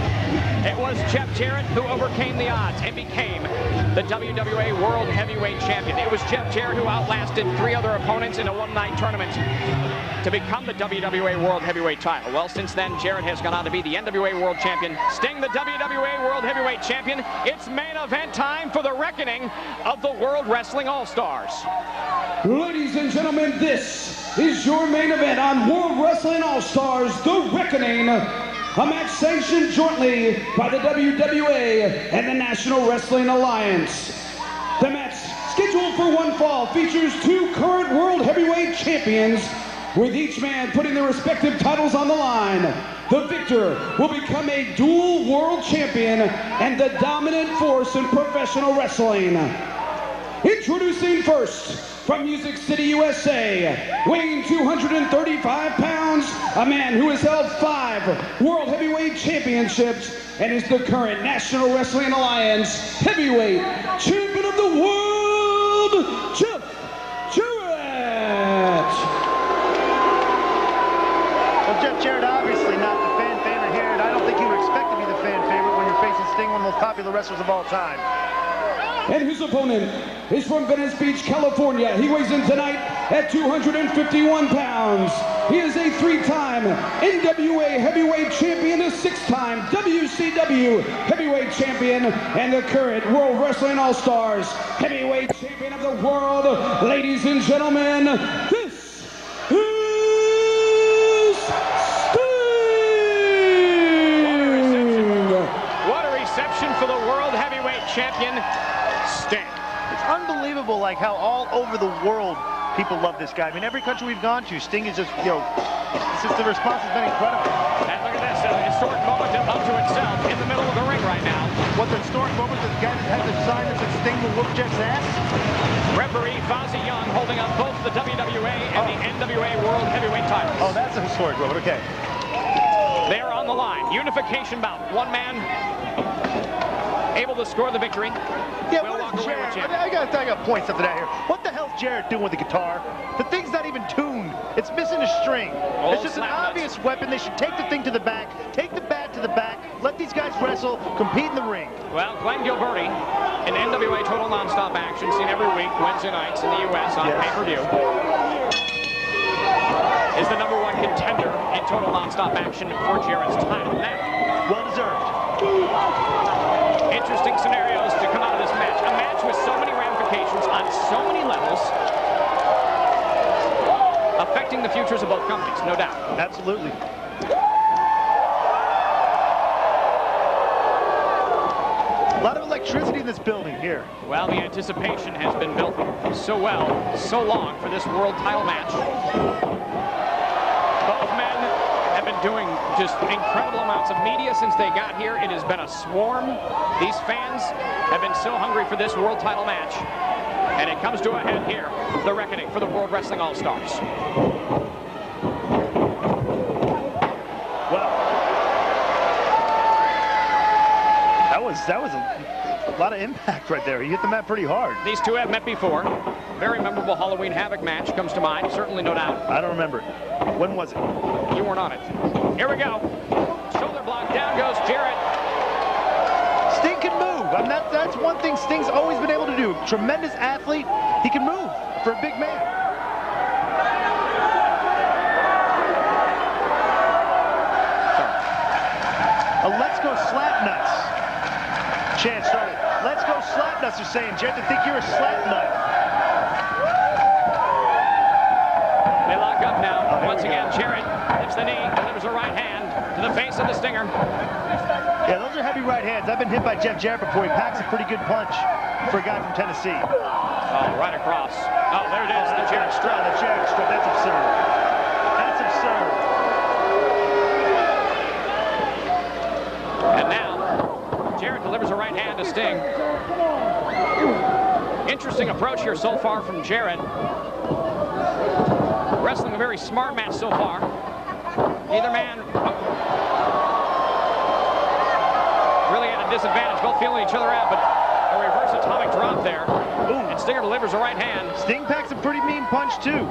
it was Jeff Jarrett who overcame the odds and became the WWA World Heavyweight Champion. It was Jeff Jarrett who outlasted 3 other opponents in a one-night tournament to become the WWA World Heavyweight title. Well, since then, Jarrett has gone on to be the NWA World Champion, Sting the WWA World Heavyweight Champion. It's main event time for the reckoning of the World Wrestling All-Stars. Ladies and gentlemen, this is your main event on World Wrestling All-Stars, The Reckoning. A match sanctioned jointly by the WWA and the National Wrestling Alliance. The match, scheduled for one fall, features two current World Heavyweight Champions, with each man putting their respective titles on the line. The victor will become a dual World Champion and the dominant force in professional wrestling. Introducing first, from Music City, USA, weighing 235 pounds, a man who has held 5 World Heavyweight Championships and is the current National Wrestling Alliance Heavyweight Champion of the World, Jeff Jarrett. Well, Jeff Jarrett, obviously not the fan favorite here, and I don't think you would expect to be the fan favorite when you're facing Sting, one of the most popular wrestlers of all time. And his opponent is from Venice Beach, California. He weighs in tonight at 251 pounds. He is a 3-time NWA Heavyweight Champion, a 6-time WCW Heavyweight Champion, and the current World Wrestling All-Stars Heavyweight Champion of the world. Ladies and gentlemen, this is Sting! What a reception for the World Heavyweight Champion, Sting. It's unbelievable, like how all over the world people love this guy. I mean, every country we've gone to, Sting is just, you know, it's just the response has been incredible. And look at this, a historic moment unto itself in the middle of the ring right now. What's a historic moment? The guy that has a sign that says Sting will whoop Jeff's ass? Referee Fozzie Young holding up both the WWA and the NWA World Heavyweight titles. Oh, that's a historic moment, okay. They're on the line. Unification bout. One man able to score the victory. Yeah, what is Jarrett? I got point something out here. What the hell's Jarrett doing with the guitar? The thing's not even tuned. It's missing a string. It's just an obvious weapon. They should take the thing to the back, take the bat to the back, let these guys wrestle, compete in the ring. Well, Glenn Gilberti in NWA Total Nonstop Action, seen every week, Wednesday nights in the U.S. on pay-per-view, is the #1 contender in Total Nonstop Action for Jarrett's title. Now, well deserved. Interesting scenarios to come out of this match. A match with so many ramifications on so many levels, affecting the futures of both companies, no doubt. Absolutely. A lot of electricity in this building here. Well, the anticipation has been built so well, so long for this world title match. Both men have been doing just incredible amounts of media since they got here. It has been a swarm. These fans have been so hungry for this world title match. And it comes to a head here, the reckoning for the World Wrestling All-Stars. Well, that was a lot of impact right there. He hit the mat pretty hard. These two have met before. Very memorable Halloween Havoc match comes to mind, certainly, no doubt. I don't remember it. When was it? You weren't on it. Here we go. Shoulder block, down goes Jarrett. Sting can move. I mean, that's one thing Sting's always been able to do. Tremendous athlete. He can move for a big man. A let's go slap nuts chant started. Let's go slap nuts, they're saying. Jet, to think you're a slap nut. They lock up now. Once again, Jarrett hits the knee, delivers a right hand to the face of the Stinger. Yeah, those are heavy right hands. I've been hit by Jeff Jarrett before. He packs a pretty good punch for a guy from Tennessee. Oh, right across. Oh, there it is, the Jarrett strut. The Jarrett strut, that's absurd. That's absurd. And now, Jarrett delivers a right hand to Sting. Interesting approach here so far from Jarrett. Wrestling a very smart match so far. Either man really at a disadvantage, both feeling each other out, but a reverse atomic drop there. Ooh. And Stinger delivers a right hand. Sting packs a pretty mean punch too.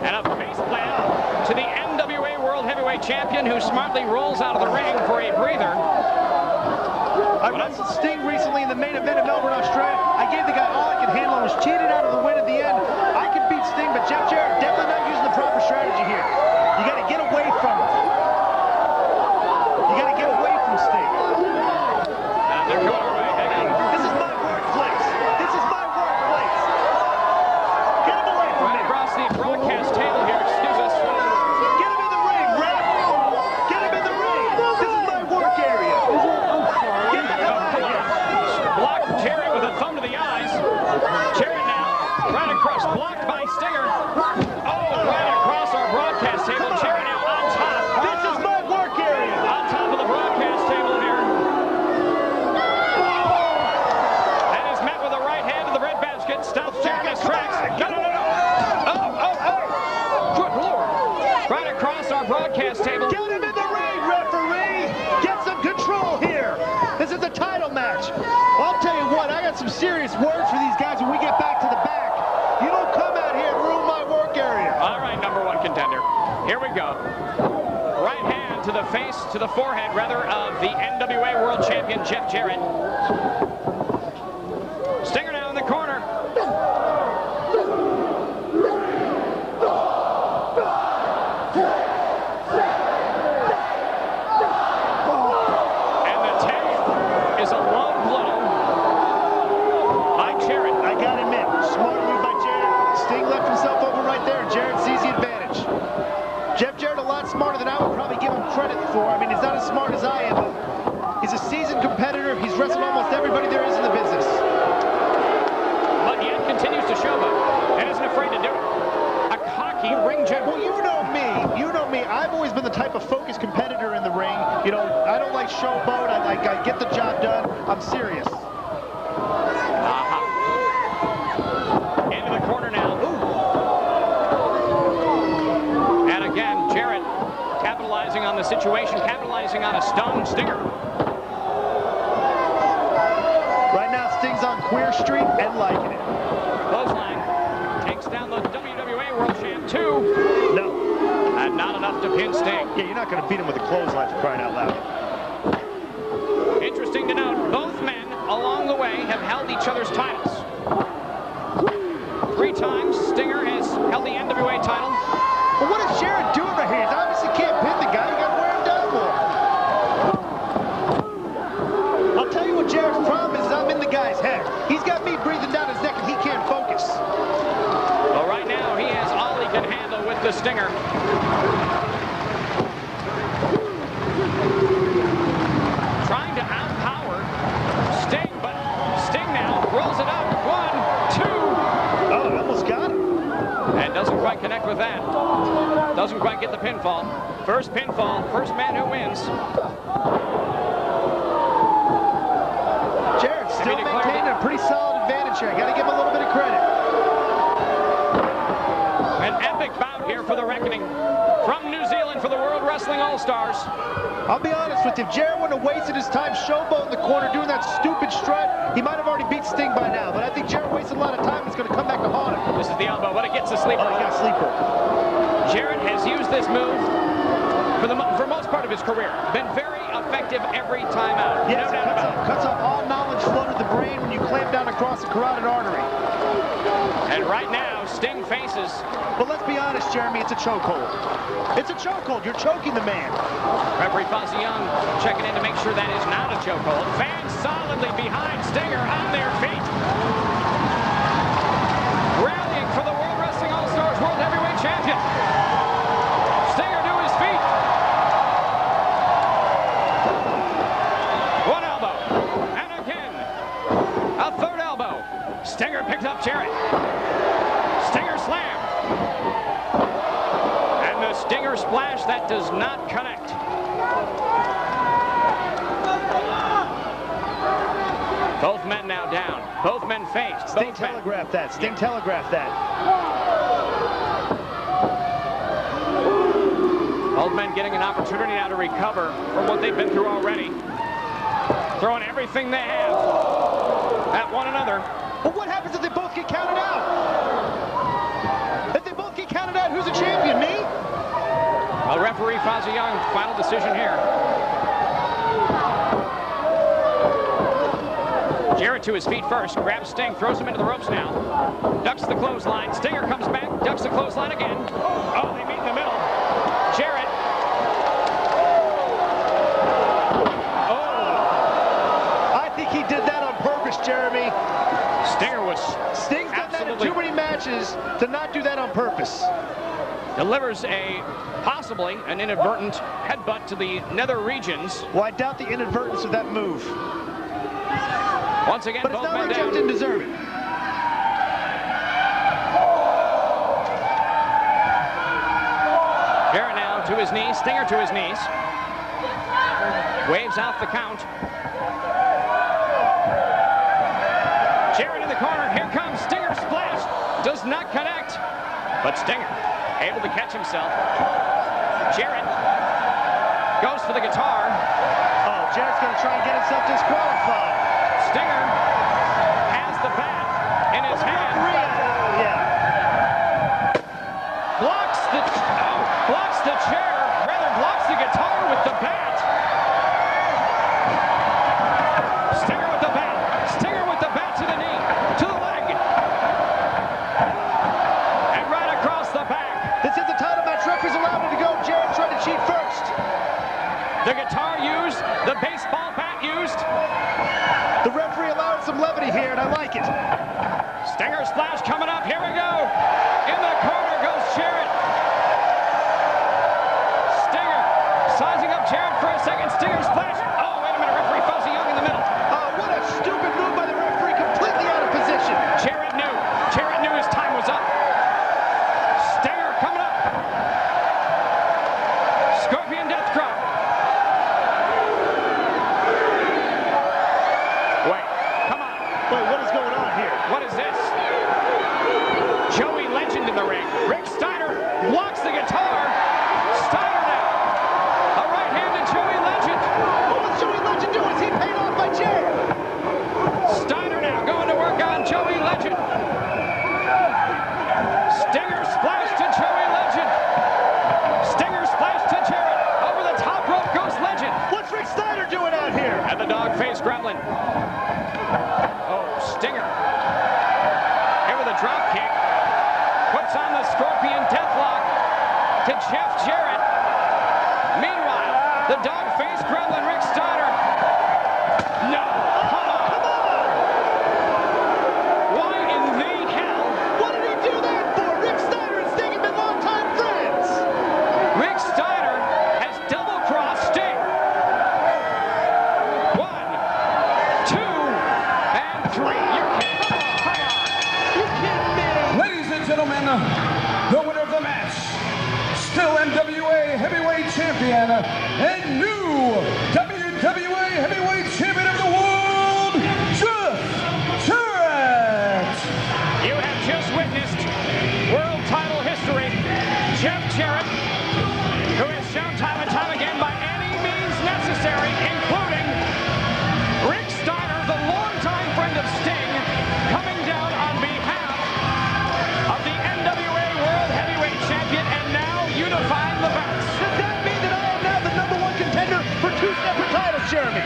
And a face plant to the NWA World Heavyweight Champion, who smartly rolls out of the ring for a breather. I wrestled Sting recently in the main event in Melbourne, Australia. I gave the guy all I could handle and was cheated out of the win at the end. I could beat Sting, but Jeff Jarrett definitely not using the proper strategy here. You got to get away from him. You got to get away from Sting. And they're going away. This is my workplace. This is my workplace. Get him away from me. Across the broadcast table here, excuse us. Get him in the ring, ref. Get him in the ring. This is my work area. Get the hell out of here. Blocked Jarrett with a thumb to the eyes. Jarrett now right across, blocked by Stinger. Oh, right across our broadcast table. Jarrett now on top. This is my work area. On top of the broadcast table here. And is met with a right hand to the red basket. Stops Jarrett in his tracks. No. Oh. Good Lord. Right across our broadcast table. Get him in the ring, referee. Get some control here. This is a title match. Well, I'll tell you what, I got some serious words for these guys when we get back to the back. You don't come out here and ruin my work area. All right, number one contender. Here we go. Right hand to the face, to the forehead, rather, of the NWA World Champion, Jeff Jarrett. Stinger now in the corner. And the 10th is a low blow by Jarrett. I gotta admit, smart move by Jarrett. Sting left himself open right there, and Jarrett sees the advantage. Jeff Jarrett a lot smarter than I would probably give him credit for. I mean, he's not as smart as I am, but he's a seasoned competitor. He's wrestled almost everybody there is in the business. But yet continues to showboat and isn't afraid to do it. A cocky ring general. Well, you know me. I've always been the type of focused competitor in the ring. You know, I don't like showboat. I get the job done. I'm serious. Into the corner now. Ooh. And again, Jarrett capitalizing on the situation, capitalizing on a stunned Stinger. Right now, Sting's on Queer Street and liking it. Clothesline takes down the WWA World Champ 2. No. And not enough to pin Sting. Yeah, you're not going to beat him with a clothesline for crying out loud. Interesting to note, both men along the way have held each other's titles. 3 times Stinger has held the NWA title. But what is Jarrett doing right here? He obviously can't pin the guy. You got to wear him down more. I'll tell you what Jarrett's problem is I'm in the guy's head. He's got me breathing down his neck and he can't focus. Well, right now he has all he can handle with the Stinger. Trying to outpower Sting, but Sting now rolls it up. 1, 2. Oh, he almost got him. And doesn't quite connect with that. Doesn't quite get the pinfall. First pinfall, first man who wins. Jarrett's still maintaining a pretty solid advantage here. I got to give him a little bit of credit. An epic bout here for the Reckoning. From New Zealand for the World Wrestling All-Stars. I'll be honest with you, if Jarrett wouldn't have wasted his time showboating the corner, doing that stupid strut, he might have already beat Sting by now. But I think Jarrett wasted a lot of time. He's going to come back to haunt him. This is the elbow, but it gets the sleeper. Oh, he got a sleeper. Jarrett has used this move for most part of his career. Been very effective every time out. Yes, no doubt about it. Cuts off all knowledge flow to the brain when you clamp down across the carotid artery. And right now, Sting faces. But let's be honest, Jeremy, it's a chokehold. It's a chokehold. You're choking the man. Referee Fozzie Young checking in to make sure that is not a chokehold. Fans solidly behind Stinger on their feet. Rallying for the World Wrestling All-Stars World Heavyweight Champion. Stinger to his feet. One elbow. And again. A third elbow. Stinger picks up Jarrett. Stinger slam. And the Stinger splash that does not connect. Both men now down. Both men faced. Sting telegraphed that. Sting telegraphed that. Both men getting an opportunity now to recover from what they've been through already. Throwing everything they have at one another. But what happens if they both get counted out? If they both get counted out, who's the champion? Me? Well, referee Fozzie Young, final decision here. to his feet first, grabs Sting, throws him into the ropes now. Ducks the clothesline. Stinger comes back, ducks the clothesline again. Oh, they meet in the middle. Jarrett. Oh. I think he did that on purpose, Jeremy. Stinger was Sting's done that in too many matches to not do that on purpose. Delivers possibly an inadvertent headbutt to the nether regions. Well, I doubt the inadvertence of that move. Once again, but both it's not men like down. Jeff didn't deserve it. Jarrett now to his knees, Stinger to his knees. Waves out the count. Jarrett in the corner, here comes Stinger, splash. Does not connect, but Stinger able to catch himself. Jarrett goes for the guitar. Oh, Jarrett's going to try and get himself disqualified. Stinger has the bat in his hand. Yeah. Blocks the chair, rather blocks the guitar with the bat. Stinger with the bat. Stinger with the bat to the knee, to the leg. And right across the back. This is the title match. Referee's allowed him to go. Jarrett tried to cheat first. The guitar used, the baseball bat used. The referee allowed some levity here, and I like it. Stinger splash coming up. Here we go. In the corner goes Jarrett. Stinger sizing up Jarrett for a second. Stinger splash. Oh, wait a minute. Referee Fuzzy Young in the middle. Oh, what a stupid move by the referee. Completely out of position. Jarrett knew his time was up. Stinger coming up. Scorpion Death Drop. Wait, come on. Wait, what is going on here? What is this? Joey Legend in the ring. Rick Steiner blocks the guitar. Steiner now. A right hand to Joey Legend. What was Joey Legend doing? Is he paid off by Jarrett? Steiner now going to work on Joey Legend. Stinger splash to Joey Legend. Stinger splash to Jarrett. Over the top rope goes Legend. What's Rick Steiner doing out here? And the dog face gremlin. Oh, Stinger. Here with a drop kick. Puts on the Scorpion Deathlock to Jeff Jarrett. Meanwhile, the dog face gremlin Rick Steiner. No, come on. Why in the hell? What did he do that for? Rick Steiner and Sting have been longtime friends. Rick Steiner has double-crossed Sting. 1, 2, and 3. You're kidding. Come on. You kidding me? Ladies and gentlemen, the winner of the match, still NWA Heavyweight Champion and new WWA Heavyweight Champion of the World, Jeff Jarrett. You have just witnessed world title history. Jeff Jarrett, who has shown time and time again by any means necessary, including Rick Steiner, the longtime friend of Sting, coming down on behalf of the NWA World Heavyweight Champion and now unifying the belts. Does that mean that I am now the #1 contender for 2 separate titles, Jeremy?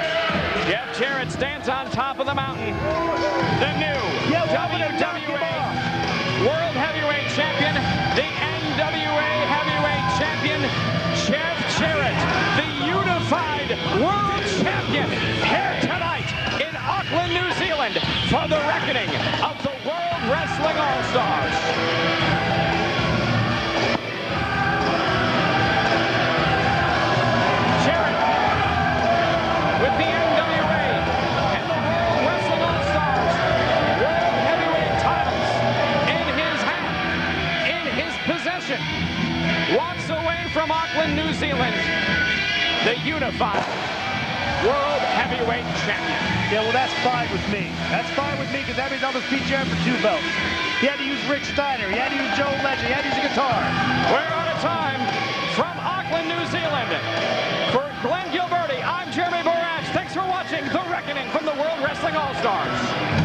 Jeff Jarrett stands on top of the mountain. The new WWA World Heavyweight Champion, the NWA Heavyweight Champion, Jeff Jarrett, the unified World Champion, here tonight in Auckland, New Zealand, for the reckoning of the World Wrestling All-Stars. Jarrett, with the NWA and the World Wrestling All-Stars World Heavyweight titles in his hand, in his possession, walks away from Auckland, New Zealand, the unified World Heavyweight Champion. Yeah, well, that's fine with me. That's fine with me because that means I'll just beat Jarrett for 2 belts. He had to use Rick Steiner. He had to use Joe Legend. He had to use a guitar. We're out of time from Auckland, New Zealand. For Glenn Gilberti, I'm Jeremy Borash. Thanks for watching The Reckoning from the World Wrestling All-Stars.